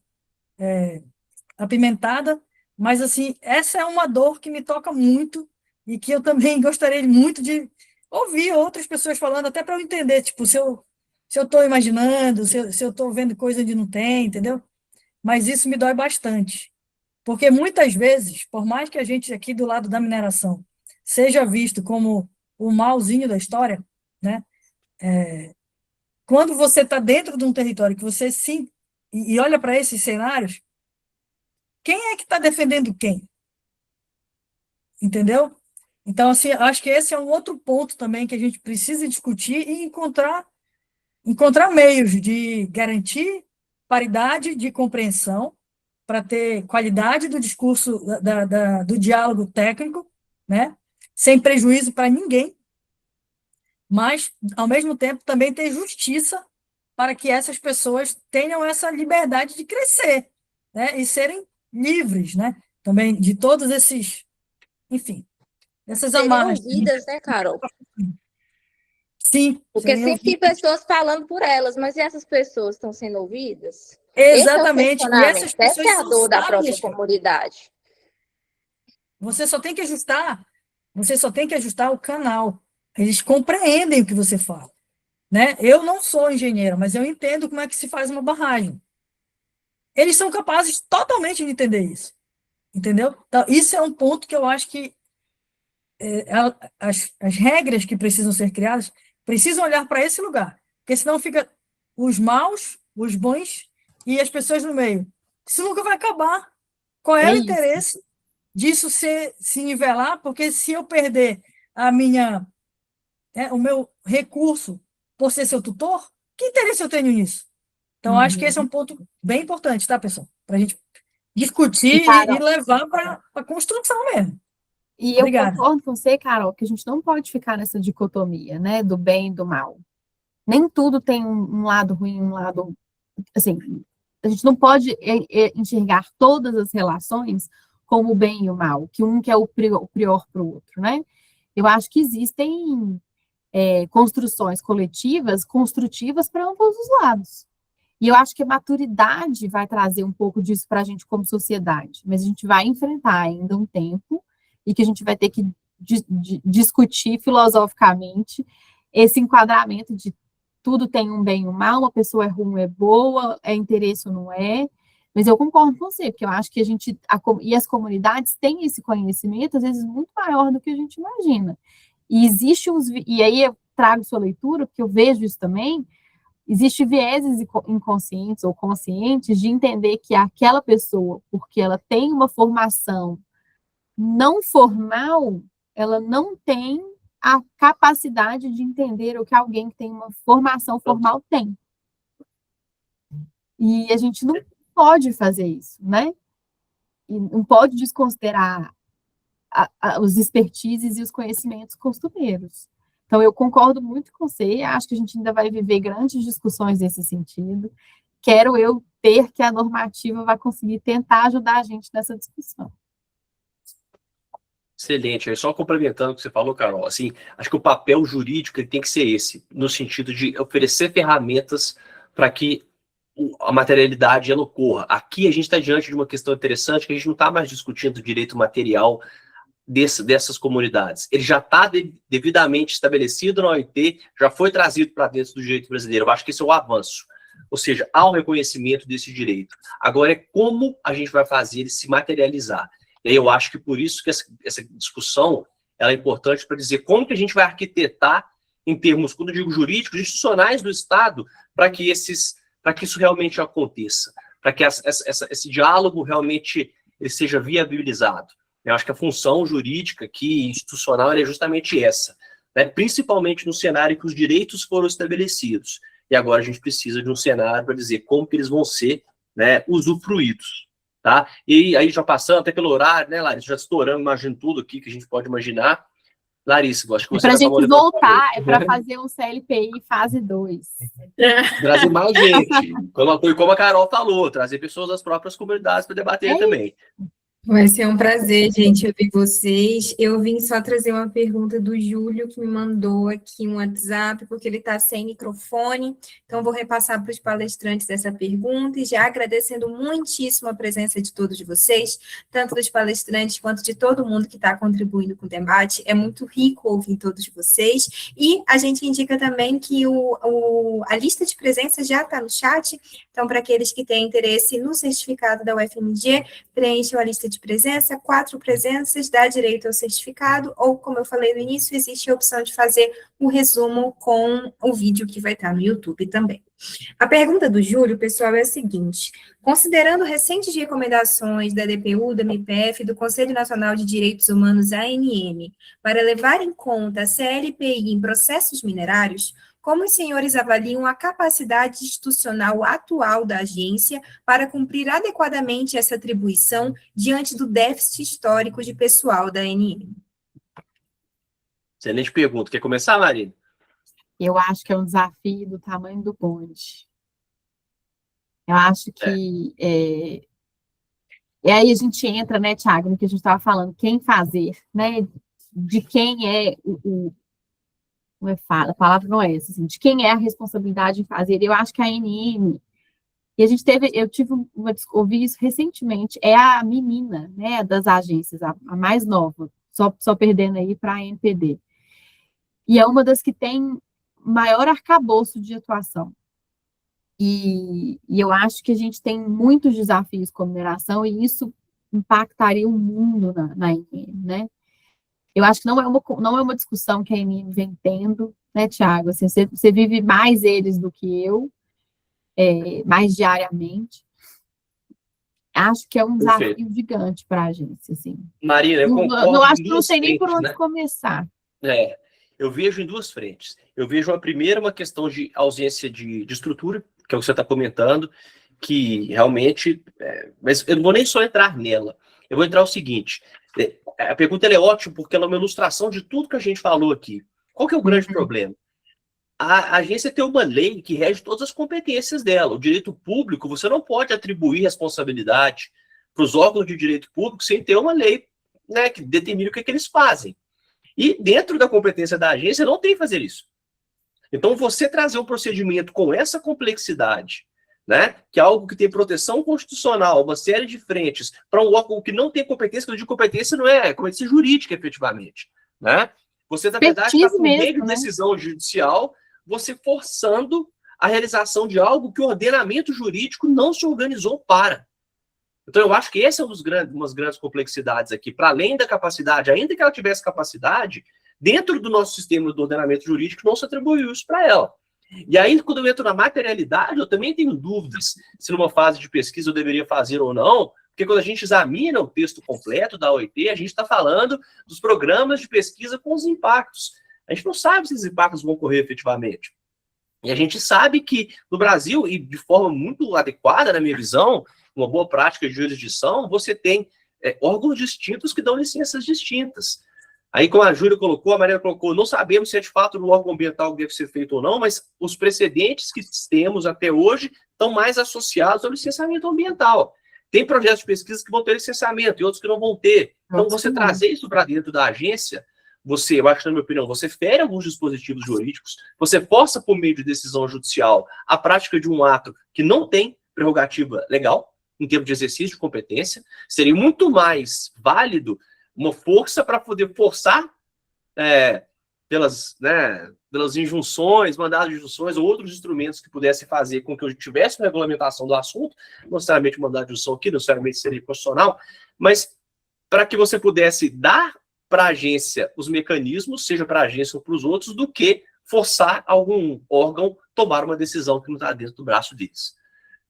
apimentada, mas, assim, essa é uma dor que me toca muito e que eu também gostaria muito de ouvir outras pessoas falando, até para eu entender, tipo, se eu estou imaginando, se eu estou vendo coisa onde não tem, entendeu? Mas isso me dói bastante, porque muitas vezes, por mais que a gente aqui do lado da mineração seja visto como o malzinho da história, né? Quando você está dentro de um território que você sim e olha para esses cenários, quem é que está defendendo quem? Entendeu? Então, assim, acho que esse é um outro ponto também que a gente precisa discutir e encontrar meios de garantir paridade de compreensão para ter qualidade do discurso, do diálogo técnico, né? Sem prejuízo para ninguém, mas, ao mesmo tempo, também ter justiça para que essas pessoas tenham essa liberdade de crescer, né? E serem livres, né? Também de todos esses, enfim, essas Serem amarras. ouvidas, né, Carol? Sim, Porque serem sempre tem ouvidas. pessoas falando por elas, mas e essas pessoas estão sendo ouvidas? Exatamente, Esse e é o essas questionamento, essa pessoas é a são dor da própria sábias, cara. comunidade. Você só tem que ajustar o canal. Eles compreendem o que você fala, né? Eu não sou engenheiro, mas eu entendo como é que se faz uma barragem. Eles são capazes totalmente de entender isso, entendeu? Então, isso é um ponto que eu acho que as regras que precisam ser criadas precisam olhar para esse lugar, porque senão fica os maus, os bons e as pessoas no meio. Isso nunca vai acabar. Qual é É o isso. interesse disso se nivelar? Porque se eu perder o meu recurso por ser seu tutor, que interesse eu tenho nisso? Então, acho que esse é um ponto bem importante, tá, pessoal? Para a gente discutir E, e Carol, levar para a construção mesmo. e eu Obrigada. concordo com você, Carol, que a gente não pode ficar nessa dicotomia, né, do bem e do mal. Nem tudo tem um lado ruim, um lado, assim, a gente não pode enxergar todas as relações como o bem e o mal, que um quer o pior para o outro, né? Eu acho que existem construções coletivas construtivas para ambos os lados. E eu acho que a maturidade vai trazer um pouco disso para a gente como sociedade, mas a gente vai enfrentar ainda um tempo e que a gente vai ter que discutir filosoficamente esse enquadramento de tudo tem um bem e um mal, uma pessoa é ruim ou é boa, é interesse ou não é, mas eu concordo com você, porque eu acho que e as comunidades têm esse conhecimento, às vezes, muito maior do que a gente imagina. E aí eu trago sua leitura, porque eu vejo isso também, existem vieses inconscientes ou conscientes de entender que aquela pessoa, porque ela tem uma formação não formal, ela não tem a capacidade de entender o que alguém que tem uma formação formal tem. E a gente não pode fazer isso, né? E não pode desconsiderar os expertises e os conhecimentos costumeiros. Então, eu concordo muito com você, acho que a gente ainda vai viver grandes discussões nesse sentido. Quero eu ter que a normativa vai conseguir tentar ajudar a gente nessa discussão. Excelente. Aí, só complementando o que você falou, Carol, assim, acho que o papel jurídico ele tem que ser esse, no sentido de oferecer ferramentas para que a materialidade ela ocorra. Aqui a gente está diante de uma questão interessante, que a gente não está mais discutindo o direito material dessas comunidades. Ele já está devidamente estabelecido na OIT, já foi trazido para dentro do direito brasileiro. Eu acho que esse é o avanço. Ou seja, há um reconhecimento desse direito. Agora é como a gente vai fazer ele se materializar. E aí eu acho que por isso que essa discussão ela é importante para dizer como que a gente vai arquitetar em termos, quando eu digo jurídicos, institucionais do Estado, para que isso realmente aconteça, para que esse diálogo realmente ele seja viabilizado. Eu acho que a função jurídica aqui, institucional, é justamente essa, né? Principalmente no cenário que os direitos foram estabelecidos. E agora a gente precisa de um cenário para dizer como que eles vão ser, né, usufruídos. Tá? E aí já passando até pelo horário, né, Larissa? Já estourando, imagino tudo aqui que a gente pode imaginar. Larissa, eu acho que você para a gente voltar, é para fazer um CLPI fase 2. Trazer mais gente. Como a Carol falou, trazer pessoas das próprias comunidades para debater também. Vai ser um prazer, gente, ouvir vocês. Eu vim só trazer uma pergunta do Júlio, que me mandou aqui um WhatsApp, porque ele está sem microfone. Então, vou repassar para os palestrantes essa pergunta, e já agradecendo muitíssimo a presença de todos vocês, tanto dos palestrantes quanto de todo mundo que está contribuindo com o debate. É muito rico ouvir todos vocês. E a gente indica também que a lista de presença já está no chat. Então, para aqueles que têm interesse no certificado da UFMG, preencham a lista de presença, 4 presenças, dá direito ao certificado, ou, como eu falei no início, existe a opção de fazer um resumo com o vídeo que vai estar no YouTube também. A pergunta do Júlio, pessoal, é a seguinte: considerando recentes recomendações da DPU, da MPF e do Conselho Nacional de Direitos Humanos, ANM, para levar em conta a CLPI em processos minerários, como os senhores avaliam a capacidade institucional atual da agência para cumprir adequadamente essa atribuição diante do déficit histórico de pessoal da ANM? Excelente pergunta. Quer começar, Marina? Eu acho que é um desafio do tamanho do bonde. Eu acho que... E aí a gente entra, né, Thiago, no que a gente estava falando, quem fazer, né? De quem é a palavra não é essa, assim, de quem é a responsabilidade em fazer. Eu acho que a ANM, e eu ouvi isso recentemente, é a menina, né, das agências, a mais nova, só perdendo aí para a ANPD. E é uma das que tem maior arcabouço de atuação. E eu acho que a gente tem muitos desafios com mineração, e isso impactaria o mundo na ANM, né? Eu acho que não é uma discussão que a ANM vem tendo, né, Thiago? Assim, você vive mais eles do que eu, mais diariamente. Acho que é um desafio gigante para a agência, assim. Marina, eu concordo. Acho que não sei nem por onde começar. Eu vejo em duas frentes. Eu vejo a primeira uma questão de ausência de estrutura, que é o que você está comentando, que realmente... mas eu não vou nem só entrar nela. Eu vou entrar o seguinte... A pergunta ela é ótima porque ela é uma ilustração de tudo que a gente falou aqui. Qual que é o grande problema? A agência tem uma lei que rege todas as competências dela. O direito público, você não pode atribuir responsabilidade para os órgãos de direito público sem ter uma lei, né, que determine o que eles fazem. E dentro da competência da agência não tem que fazer isso. Então, você trazer um procedimento com essa complexidade, né, que é algo que tem proteção constitucional, uma série de frentes, para um órgão que não tem competência, quando eu digo competência não é competência jurídica, efetivamente, né? Você, na verdade, está por meio de decisão judicial, você forçando a realização de algo que o ordenamento jurídico não se organizou para. Então, eu acho que essa é umas grandes complexidades aqui, para além da capacidade, ainda que ela tivesse capacidade, dentro do nosso sistema do ordenamento jurídico, não se atribuiu isso para ela. E aí, quando eu entro na materialidade, eu também tenho dúvidas se numa fase de pesquisa eu deveria fazer ou não, porque quando a gente examina o texto completo da OIT, a gente está falando dos programas de pesquisa com os impactos. A gente não sabe se esses impactos vão ocorrer efetivamente. E a gente sabe que no Brasil, e de forma muito adequada, na minha visão, uma boa prática de jurisdição, você tem órgãos distintos que dão licenças distintas. Aí, como a Júlia colocou, a Maria colocou, não sabemos se é de fato no órgão ambiental que deve ser feito ou não, mas os precedentes que temos até hoje estão mais associados ao licenciamento ambiental. Tem projetos de pesquisa que vão ter licenciamento e outros que não vão ter. Então, você trazer isso para dentro da agência eu acho, na minha opinião, você fere alguns dispositivos jurídicos, você força por meio de decisão judicial a prática de um ato que não tem prerrogativa legal, em termos de exercício de competência. Seria muito mais válido uma força para poder forçar pelas injunções, mandados de injunções ou outros instrumentos que pudessem fazer com que eu tivesse uma regulamentação do assunto, não necessariamente mandado de injunção aqui, não necessariamente seria constitucional, mas para que você pudesse dar para a agência os mecanismos, seja para a agência ou para os outros, do que forçar algum órgão tomar uma decisão que não está dentro do braço deles.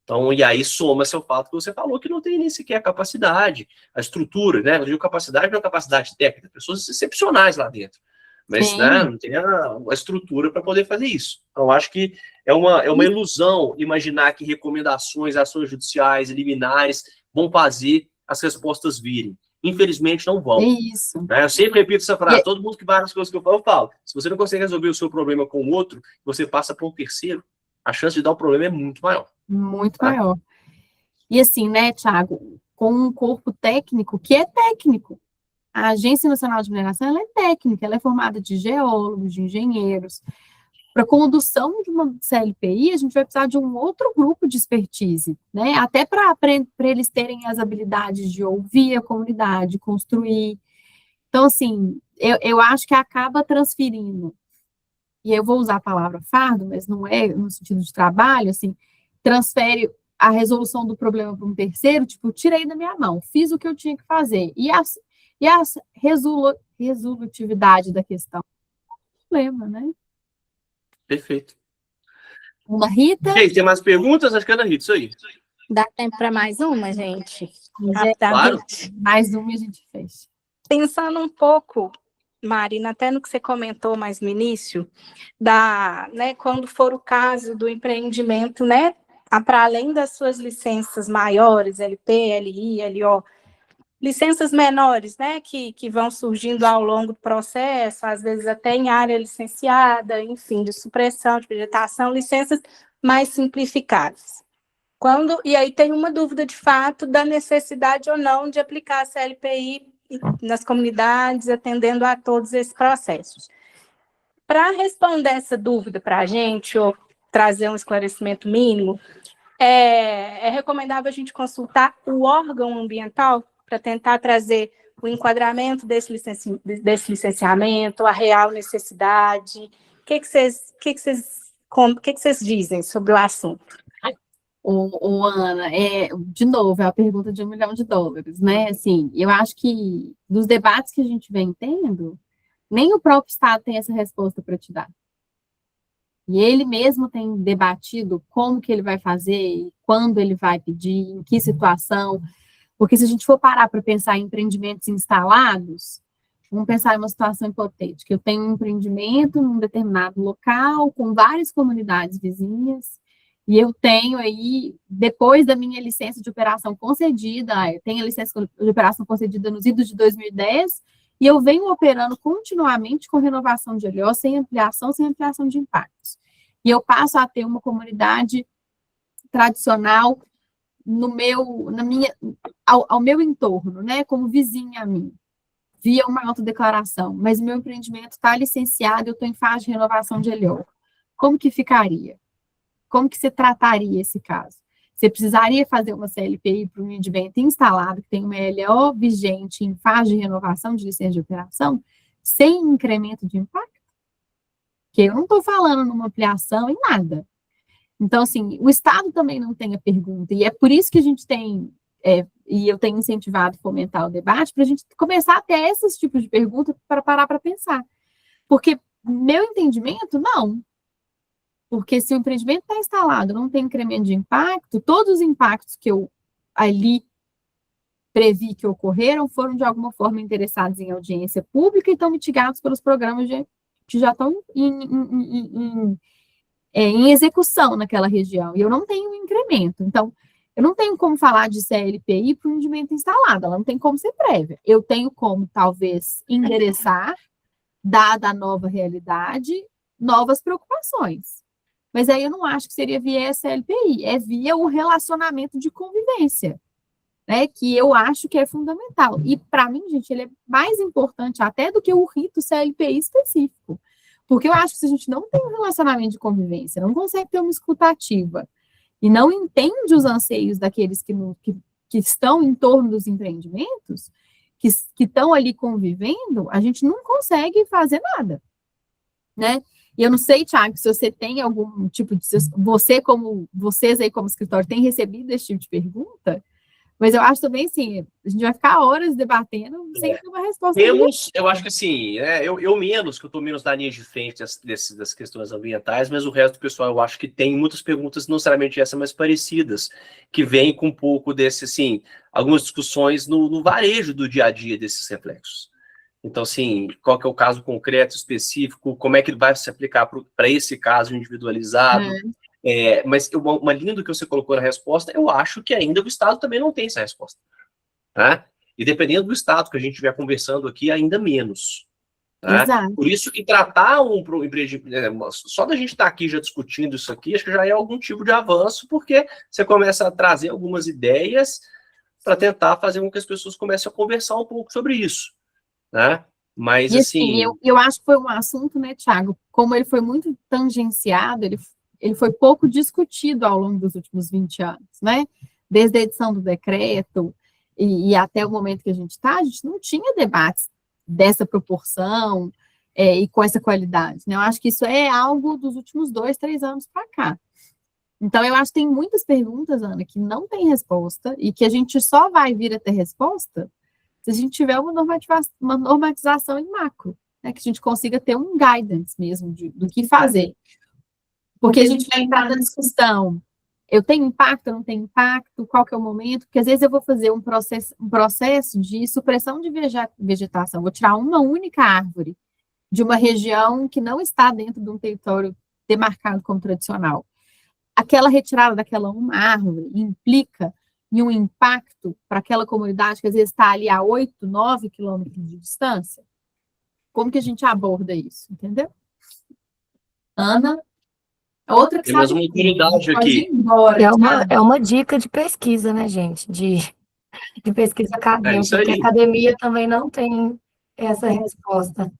Então, e aí soma-se ao fato que você falou que não tem nem sequer a capacidade, a estrutura, né? Eu digo capacidade, não é capacidade técnica, pessoas excepcionais lá dentro, mas né, não tem a estrutura para poder fazer isso. Então, acho que é uma ilusão imaginar que recomendações, ações judiciais, liminares vão fazer as respostas virem. Infelizmente, não vão. É isso. Né? Eu sempre repito essa frase, todo mundo que vai nas coisas que eu falo, se você não consegue resolver o seu problema com o outro, você passa para um terceiro, a chance de dar o problema é muito maior. Muito maior. E assim, né, Thiago, com um corpo técnico que é técnico. A Agência Nacional de Mineração, ela é técnica, ela é formada de geólogos, de engenheiros. Para condução de uma CLPI, a gente vai precisar de um outro grupo de expertise, né? Até para eles terem as habilidades de ouvir a comunidade, construir. Então, assim, eu acho que acaba transferindo, e eu vou usar a palavra fardo, mas não é no sentido de trabalho, assim, transfere a resolução do problema para um terceiro, tipo, tirei da minha mão, fiz o que eu tinha que fazer. E a resolutividade da questão é um problema, né? Perfeito. Ana Rita? Gente, tem mais perguntas? Acho que é Ana Rita, isso aí. Dá tempo para mais uma, gente? Claro. Mais uma e a gente fez. Pensando um pouco, Marina, até no que você comentou mais no início, né, quando for o caso do empreendimento, né, para além das suas licenças maiores, LP, LI, LO, licenças menores, né, que vão surgindo ao longo do processo, às vezes até em área licenciada, enfim, de supressão, de vegetação, licenças mais simplificadas. E aí tem uma dúvida de fato da necessidade ou não de aplicar a CLPI nas comunidades, atendendo a todos esses processos. Para responder essa dúvida para a gente, ou trazer um esclarecimento mínimo, é recomendável a gente consultar o órgão ambiental para tentar trazer o enquadramento desse licenciamento, a real necessidade. O que vocês dizem sobre o assunto? Ana, de novo, é a pergunta de $1 milhão, né? Assim, eu acho que dos debates que a gente vem tendo, nem o próprio Estado tem essa resposta para te dar. E ele mesmo tem debatido como que ele vai fazer, quando ele vai pedir, em que situação. Porque se a gente for parar para pensar em empreendimentos instalados, vamos pensar em uma situação hipotética. Eu tenho um empreendimento num determinado local, com várias comunidades vizinhas, e eu tenho aí, depois da minha licença de operação concedida, eu tenho a licença de operação concedida nos idos de 2010, e eu venho operando continuamente com renovação de LO, sem ampliação de impactos. E eu passo a ter uma comunidade tradicional ao meu entorno, né, como vizinha a mim, via uma autodeclaração, mas o meu empreendimento está licenciado, eu estou em fase de renovação de LO. Como que ficaria? Como que você trataria esse caso? Você precisaria fazer uma CLPI para um empreendimento instalado, que tem uma LO vigente em fase de renovação de licença de operação, sem incremento de impacto? Porque eu não estou falando numa ampliação em nada. Então, assim, o Estado também não tem a pergunta, e é por isso que a gente tem, e eu tenho incentivado fomentar o debate, para a gente começar a ter esses tipos de perguntas para parar para pensar. Porque, meu entendimento, não. Porque se o empreendimento está instalado, não tem incremento de impacto, todos os impactos que eu ali previ que ocorreram foram, de alguma forma, interessados em audiência pública e estão mitigados pelos programas que já estão em execução naquela região. E eu não tenho incremento. Então, eu não tenho como falar de CLPI para o empreendimento instalado, ela não tem como ser prévia. Eu tenho como, talvez, endereçar, dada a nova realidade, novas preocupações. Mas aí eu não acho que seria via CLPI, é via o relacionamento de convivência. né, que eu acho que é fundamental. E, para mim, gente, ele é mais importante até do que o rito CLPI específico. Porque eu acho que se a gente não tem um relacionamento de convivência, não consegue ter uma escuta ativa, e não entende os anseios daqueles que estão em torno dos empreendimentos, que estão ali convivendo, a gente não consegue fazer nada, né? E eu não sei, Thiago, se você tem algum tipo de... Vocês aí como escritório têm recebido esse tipo de pergunta, mas eu acho também, assim, a gente vai ficar horas debatendo sem ter uma resposta. Eu acho que assim, eu menos, que eu estou menos na linha de frente das questões ambientais, mas o resto do pessoal eu acho que tem muitas perguntas, não necessariamente essas, mas parecidas, que vêm com um pouco desse, assim, algumas discussões no varejo do dia a dia desses reflexos. Então, assim, qual que é o caso concreto, específico, como é que ele vai se aplicar para esse caso individualizado? Mas uma linha do que você colocou na resposta, eu acho que ainda o Estado também não tem essa resposta. Né? E dependendo do Estado que a gente estiver conversando aqui, ainda menos. Né? Exato. Por isso que tratar um empreendimento, só da gente estar aqui já discutindo isso aqui, acho que já é algum tipo de avanço, porque você começa a trazer algumas ideias para tentar fazer com que as pessoas comecem a conversar um pouco sobre isso. Né? Mas, e assim, eu acho que foi um assunto, né, Thiago, como ele foi muito tangenciado, ele foi pouco discutido ao longo dos últimos 20 anos, né? Desde a edição do decreto e até o momento que a gente não tinha debates dessa proporção e com essa qualidade, né? Eu acho que isso é algo dos últimos 2, 3 anos para cá. Então, eu acho que tem muitas perguntas, Ana, que não tem resposta e que a gente só vai vir a ter resposta se a gente tiver uma normatização em macro, né? Que a gente consiga ter um guidance mesmo do que fazer. Porque a gente vai entrar na discussão, eu tenho impacto, eu não tenho impacto, qual que é o momento, porque às vezes eu vou fazer um processo de supressão de vegetação, vou tirar uma única árvore de uma região que não está dentro de um território demarcado como tradicional. Aquela retirada daquela uma árvore implica em um impacto para aquela comunidade que às vezes está ali a 8, 9 quilômetros de distância? Como que a gente aborda isso, entendeu? Ana? Outra que tem mais uma oportunidade aqui. É uma dica de pesquisa, né, gente? De pesquisa acadêmica, porque a academia também não tem essa resposta.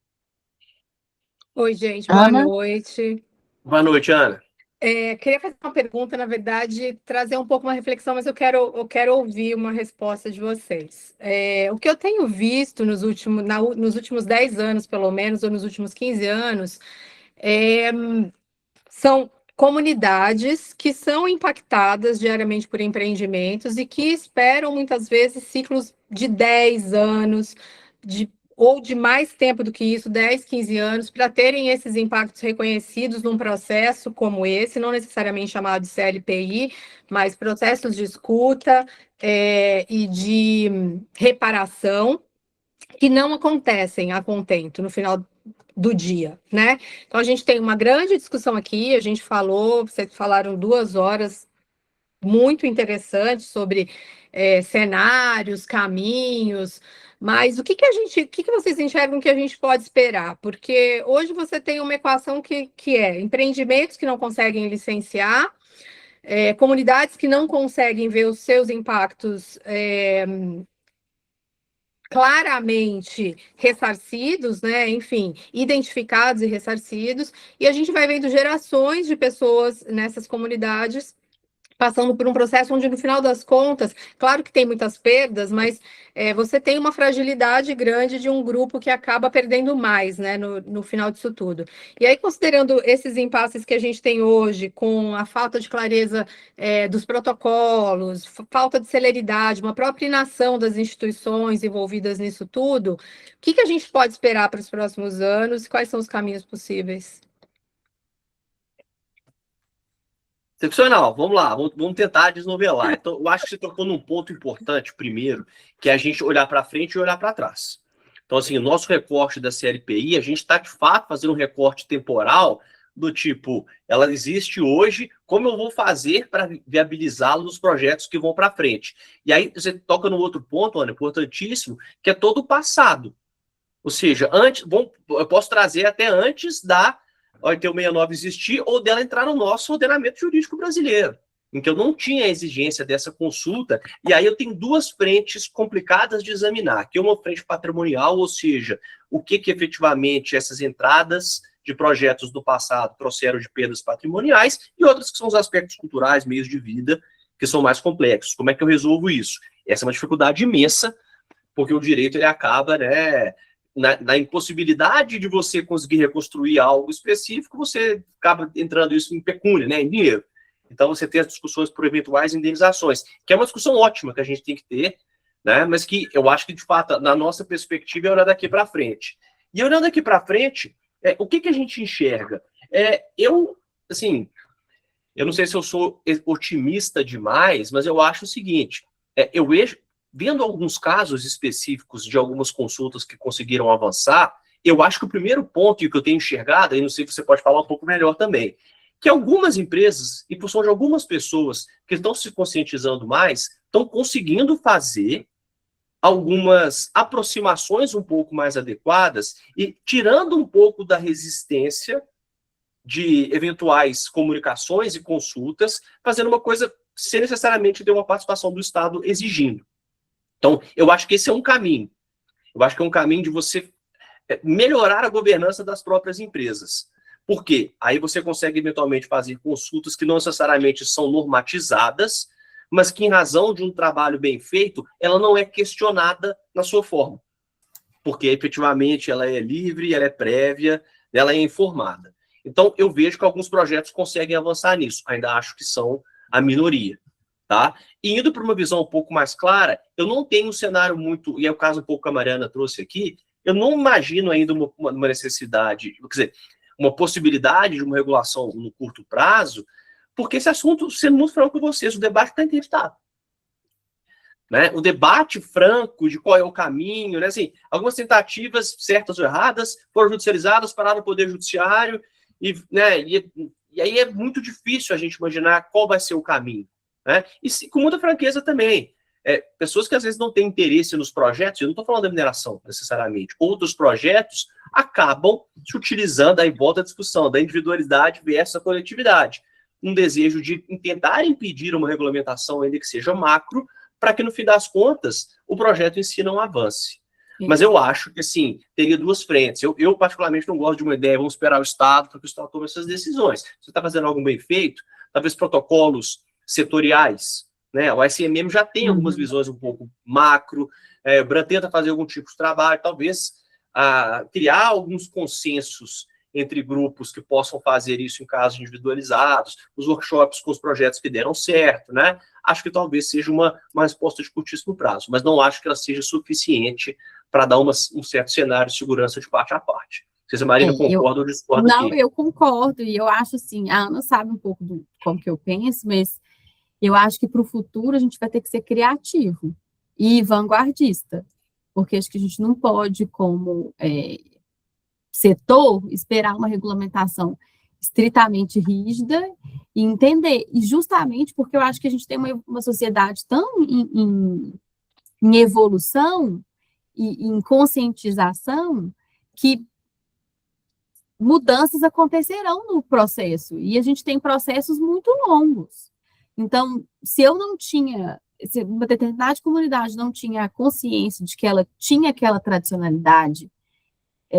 Oi, gente, boa noite. Boa noite, Ana. Queria fazer uma pergunta, na verdade, trazer um pouco uma reflexão, mas eu quero ouvir uma resposta de vocês. O que eu tenho visto nos últimos 10 anos, pelo menos, ou nos últimos 15 anos, são comunidades que são impactadas diariamente por empreendimentos e que esperam, muitas vezes, ciclos de 10 anos, ou de mais tempo do que isso, 10, 15 anos, para terem esses impactos reconhecidos num processo como esse, não necessariamente chamado de CLPI, mas processos de escuta e de reparação, que não acontecem a contento no final do dia, né? Então, a gente tem uma grande discussão aqui, vocês falaram 2 horas muito interessantes sobre cenários, caminhos, mas o que vocês enxergam que a gente pode esperar? Porque hoje você tem uma equação que é empreendimentos que não conseguem licenciar, comunidades que não conseguem ver os seus impactos claramente ressarcidos, né? Enfim, identificados e ressarcidos, e a gente vai vendo gerações de pessoas nessas comunidades passando por um processo onde, no final das contas, claro que tem muitas perdas, mas você tem uma fragilidade grande de um grupo que acaba perdendo mais, né, no final disso tudo. E aí, considerando esses impasses que a gente tem hoje, com a falta de clareza dos protocolos, falta de celeridade, uma própria inação das instituições envolvidas nisso tudo, o que a gente pode esperar para os próximos anos e quais são os caminhos possíveis? Excepcional, vamos lá, vamos tentar desnovelar. Então, eu acho que você tocou num ponto importante, primeiro, que é a gente olhar para frente e olhar para trás. Então, assim, o nosso recorte da CLPI, a gente está, de fato, fazendo um recorte temporal do tipo, ela existe hoje, como eu vou fazer para viabilizá-la nos projetos que vão para frente? E aí, você toca num outro ponto, Ana, importantíssimo, que é todo o passado. Ou seja, eu posso trazer até antes da 8169 existir ou dela entrar no nosso ordenamento jurídico brasileiro. em que eu não tinha a exigência dessa consulta, e aí eu tenho duas frentes complicadas de examinar, que é uma frente patrimonial, ou seja, o que efetivamente essas entradas de projetos do passado trouxeram de perdas patrimoniais, e outras que são os aspectos culturais, meios de vida, que são mais complexos. Como é que eu resolvo isso? Essa é uma dificuldade imensa, porque o direito ele acaba, né, na impossibilidade de você conseguir reconstruir algo específico, você acaba entrando isso em pecúnia, né, em dinheiro. Então, você tem as discussões por eventuais indenizações, que é uma discussão ótima que a gente tem que ter, né, mas que eu acho que, de fato, na nossa perspectiva, é olhar daqui para frente. E olhando daqui para frente, o que a gente enxerga? Eu não sei se eu sou otimista demais, mas eu acho o seguinte, eu vejo, vendo alguns casos específicos de algumas consultas que conseguiram avançar, eu acho que o primeiro ponto que eu tenho enxergado, e não sei se você pode falar um pouco melhor também, que algumas empresas, em função de algumas pessoas que estão se conscientizando mais, estão conseguindo fazer algumas aproximações um pouco mais adequadas e tirando um pouco da resistência de eventuais comunicações e consultas, fazendo uma coisa sem necessariamente ter uma participação do Estado exigindo. Então, eu acho que esse é um caminho. Eu acho que é um caminho de você melhorar a governança das próprias empresas. Por quê? Aí você consegue eventualmente fazer consultas que não necessariamente são normatizadas, mas que, em razão de um trabalho bem feito, ela não é questionada na sua forma. Porque, efetivamente, ela é livre, ela é prévia, ela é informada. Então, eu vejo que alguns projetos conseguem avançar nisso. Ainda acho que são a minoria. Tá? E indo para uma visão um pouco mais clara, eu não tenho um cenário muito, e é o caso um pouco que a Mariana trouxe aqui, eu não imagino ainda uma necessidade, quer dizer, uma possibilidade de uma regulação no curto prazo, porque esse assunto, sendo muito franco com vocês, o debate está interditado. Né? O debate franco de qual é o caminho, né? Assim, algumas tentativas, certas ou erradas, foram judicializadas, pararam no Poder Judiciário, né? E aí é muito difícil a gente imaginar qual vai ser o caminho. Né? E com muita franqueza também, pessoas que às vezes não têm interesse nos projetos, eu não estou falando da mineração necessariamente, outros projetos acabam se utilizando, aí volta a discussão da individualidade versus a coletividade, um desejo de tentar impedir uma regulamentação ainda que seja macro, para que no fim das contas o projeto em si não avance. Mas eu acho que, assim, teria duas frentes. Eu particularmente não gosto de uma ideia, vamos esperar o Estado para que o Estado tome essas decisões. Se você está fazendo algo bem feito, talvez protocolos setoriais, né? O SMM já tem algumas visões um pouco macro, o Bran tenta fazer algum tipo de trabalho, talvez criar alguns consensos entre grupos que possam fazer isso em casos individualizados, os workshops com os projetos que deram certo, né? Acho que talvez seja uma resposta de curtíssimo prazo, mas não acho que ela seja suficiente para dar um certo cenário de segurança de parte a parte. Não sei se a Marina concorda ou discorda. Não, eu concordo, e eu acho assim, a Ana sabe um pouco do como que eu penso, mas eu acho que para o futuro a gente vai ter que ser criativo e vanguardista, porque acho que a gente não pode, como setor, esperar uma regulamentação estritamente rígida e entender, e justamente porque eu acho que a gente tem uma sociedade tão em evolução e em conscientização que mudanças acontecerão no processo, e a gente tem processos muito longos. Então, se uma determinada comunidade não tinha consciência de que ela tinha aquela tradicionalidade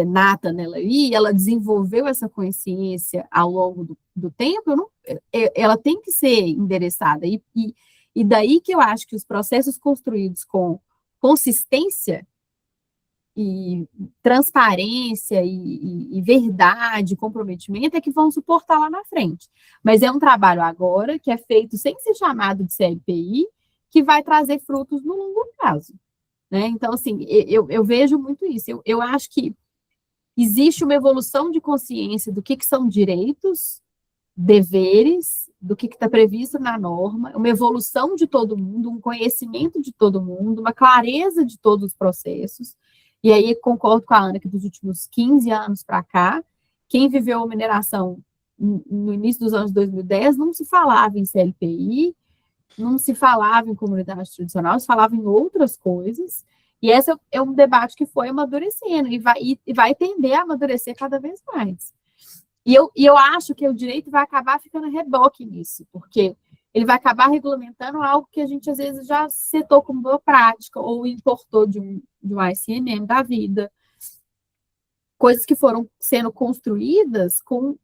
nata nela e ela desenvolveu essa consciência ao longo do tempo, ela tem que ser endereçada. E daí que eu acho que os processos construídos com consistência e transparência e verdade, comprometimento, é que vão suportar lá na frente. Mas é um trabalho agora que é feito sem ser chamado de CLPI, que vai trazer frutos no longo prazo. Né? Então, assim, eu vejo muito isso. Eu acho que existe uma evolução de consciência do que são direitos, deveres, do que está previsto na norma, uma evolução de todo mundo, um conhecimento de todo mundo, uma clareza de todos os processos. E aí concordo com a Ana que dos últimos 15 anos para cá, quem viveu a mineração no início dos anos 2010 não se falava em CLPI, não se falava em comunidade tradicional, se falava em outras coisas, e esse é um debate que foi amadurecendo e vai tender a amadurecer cada vez mais. E eu acho que o direito vai acabar ficando a reboque nisso, porque ele vai acabar regulamentando algo que a gente, às vezes, já setou como boa prática, ou importou de um ICMM da vida. Coisas que foram sendo construídas com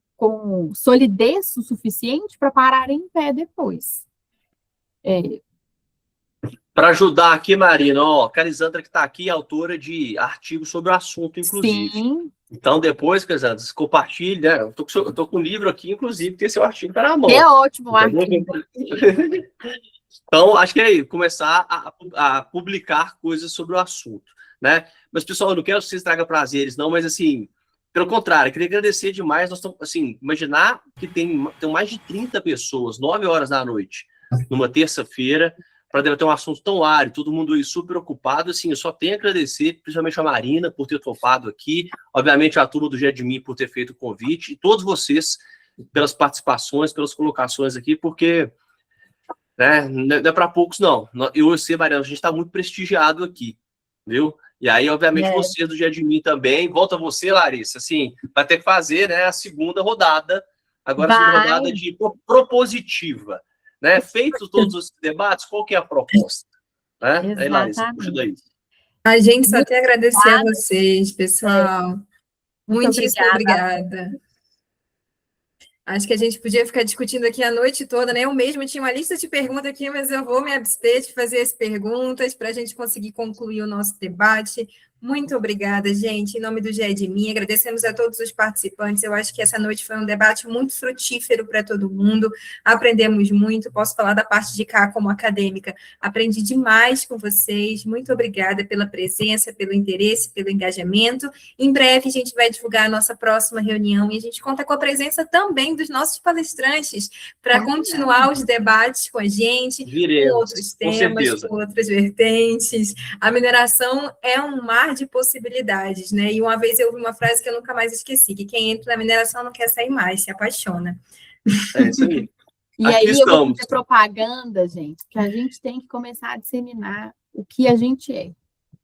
solidez o suficiente para pararem em pé depois. Para ajudar aqui, Marina, ó, Carisandra que está aqui, autora de artigos sobre o assunto, inclusive. Sim. Então, depois, Carisandra, compartilhe, né? Eu tô com o livro aqui, inclusive, tem seu artigo tá na mão. É ótimo o artigo. Então, acho que é começar a publicar coisas sobre o assunto, né? Mas, pessoal, eu não quero que vocês tragam prazeres, não, mas, assim, pelo contrário, eu queria agradecer demais. Nós estamos, assim, imaginar que tem mais de 30 pessoas, 9 horas da noite, numa terça-feira, para debater um assunto tão árido, todo mundo aí super ocupado. Assim, eu só tenho a agradecer, principalmente a Marina, por ter topado aqui, obviamente a turma do GEDMIN por ter feito o convite, e todos vocês pelas participações, pelas colocações aqui, porque, né, não é para poucos, não. Eu e você, Mariana, a gente está muito prestigiado aqui, viu? E aí, obviamente, vocês do GEDMIN também. Volta você, Larissa, assim, vai ter que fazer, né, a segunda rodada, agora a segunda rodada de propositiva. Né? Feitos todos os debates, qual que é a proposta? Né? Aí, Larissa, puxa daí. A gente só tem a agradecer a vocês, pessoal. Muitíssimo obrigada. Acho que a gente podia ficar discutindo aqui a noite toda, né? Eu mesmo tinha uma lista de perguntas aqui, mas eu vou me abster de fazer as perguntas para a gente conseguir concluir o nosso debate. Muito obrigada, gente. Em nome do GEDMIN, agradecemos a todos os participantes. Eu acho que essa noite foi um debate muito frutífero para todo mundo. Aprendemos muito. Posso falar da parte de cá como acadêmica. Aprendi demais com vocês. Muito obrigada pela presença, pelo interesse, pelo engajamento. Em breve, a gente vai divulgar a nossa próxima reunião e a gente conta com a presença também dos nossos palestrantes para continuar os debates com a gente, com outros temas, com outras vertentes. A mineração é um mar de possibilidades, né? E uma vez eu ouvi uma frase que eu nunca mais esqueci, que quem entra na mineração não quer sair mais, se apaixona. É isso aí. E aqui aí eu vou fazer propaganda, gente, que a gente tem que começar a disseminar o que a gente é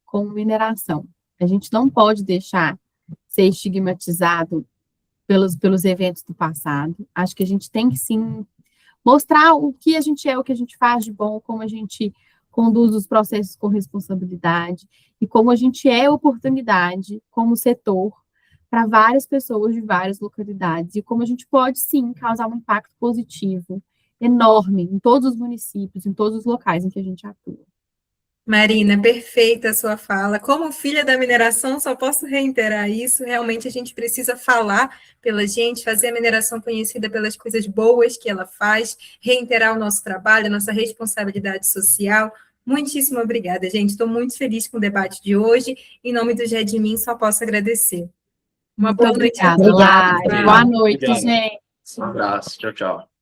como mineração. A gente não pode deixar ser estigmatizado pelos eventos do passado. Acho que a gente tem que, sim, mostrar o que a gente é, o que a gente faz de bom, como a gente conduz os processos com responsabilidade e como a gente é oportunidade como setor para várias pessoas de várias localidades e como a gente pode, sim, causar um impacto positivo enorme em todos os municípios, em todos os locais em que a gente atua. Marina, perfeita a sua fala. Como filha da mineração, só posso reiterar isso. Realmente a gente precisa falar pela gente, fazer a mineração conhecida pelas coisas boas que ela faz, reiterar o nosso trabalho, a nossa responsabilidade social. Muitíssimo obrigada, gente. Estou muito feliz com o debate de hoje. Em nome do GEDMIN, só posso agradecer. Uma boa noite. Obrigada, Lari. Boa noite, gente. Um abraço. Tchau, tchau.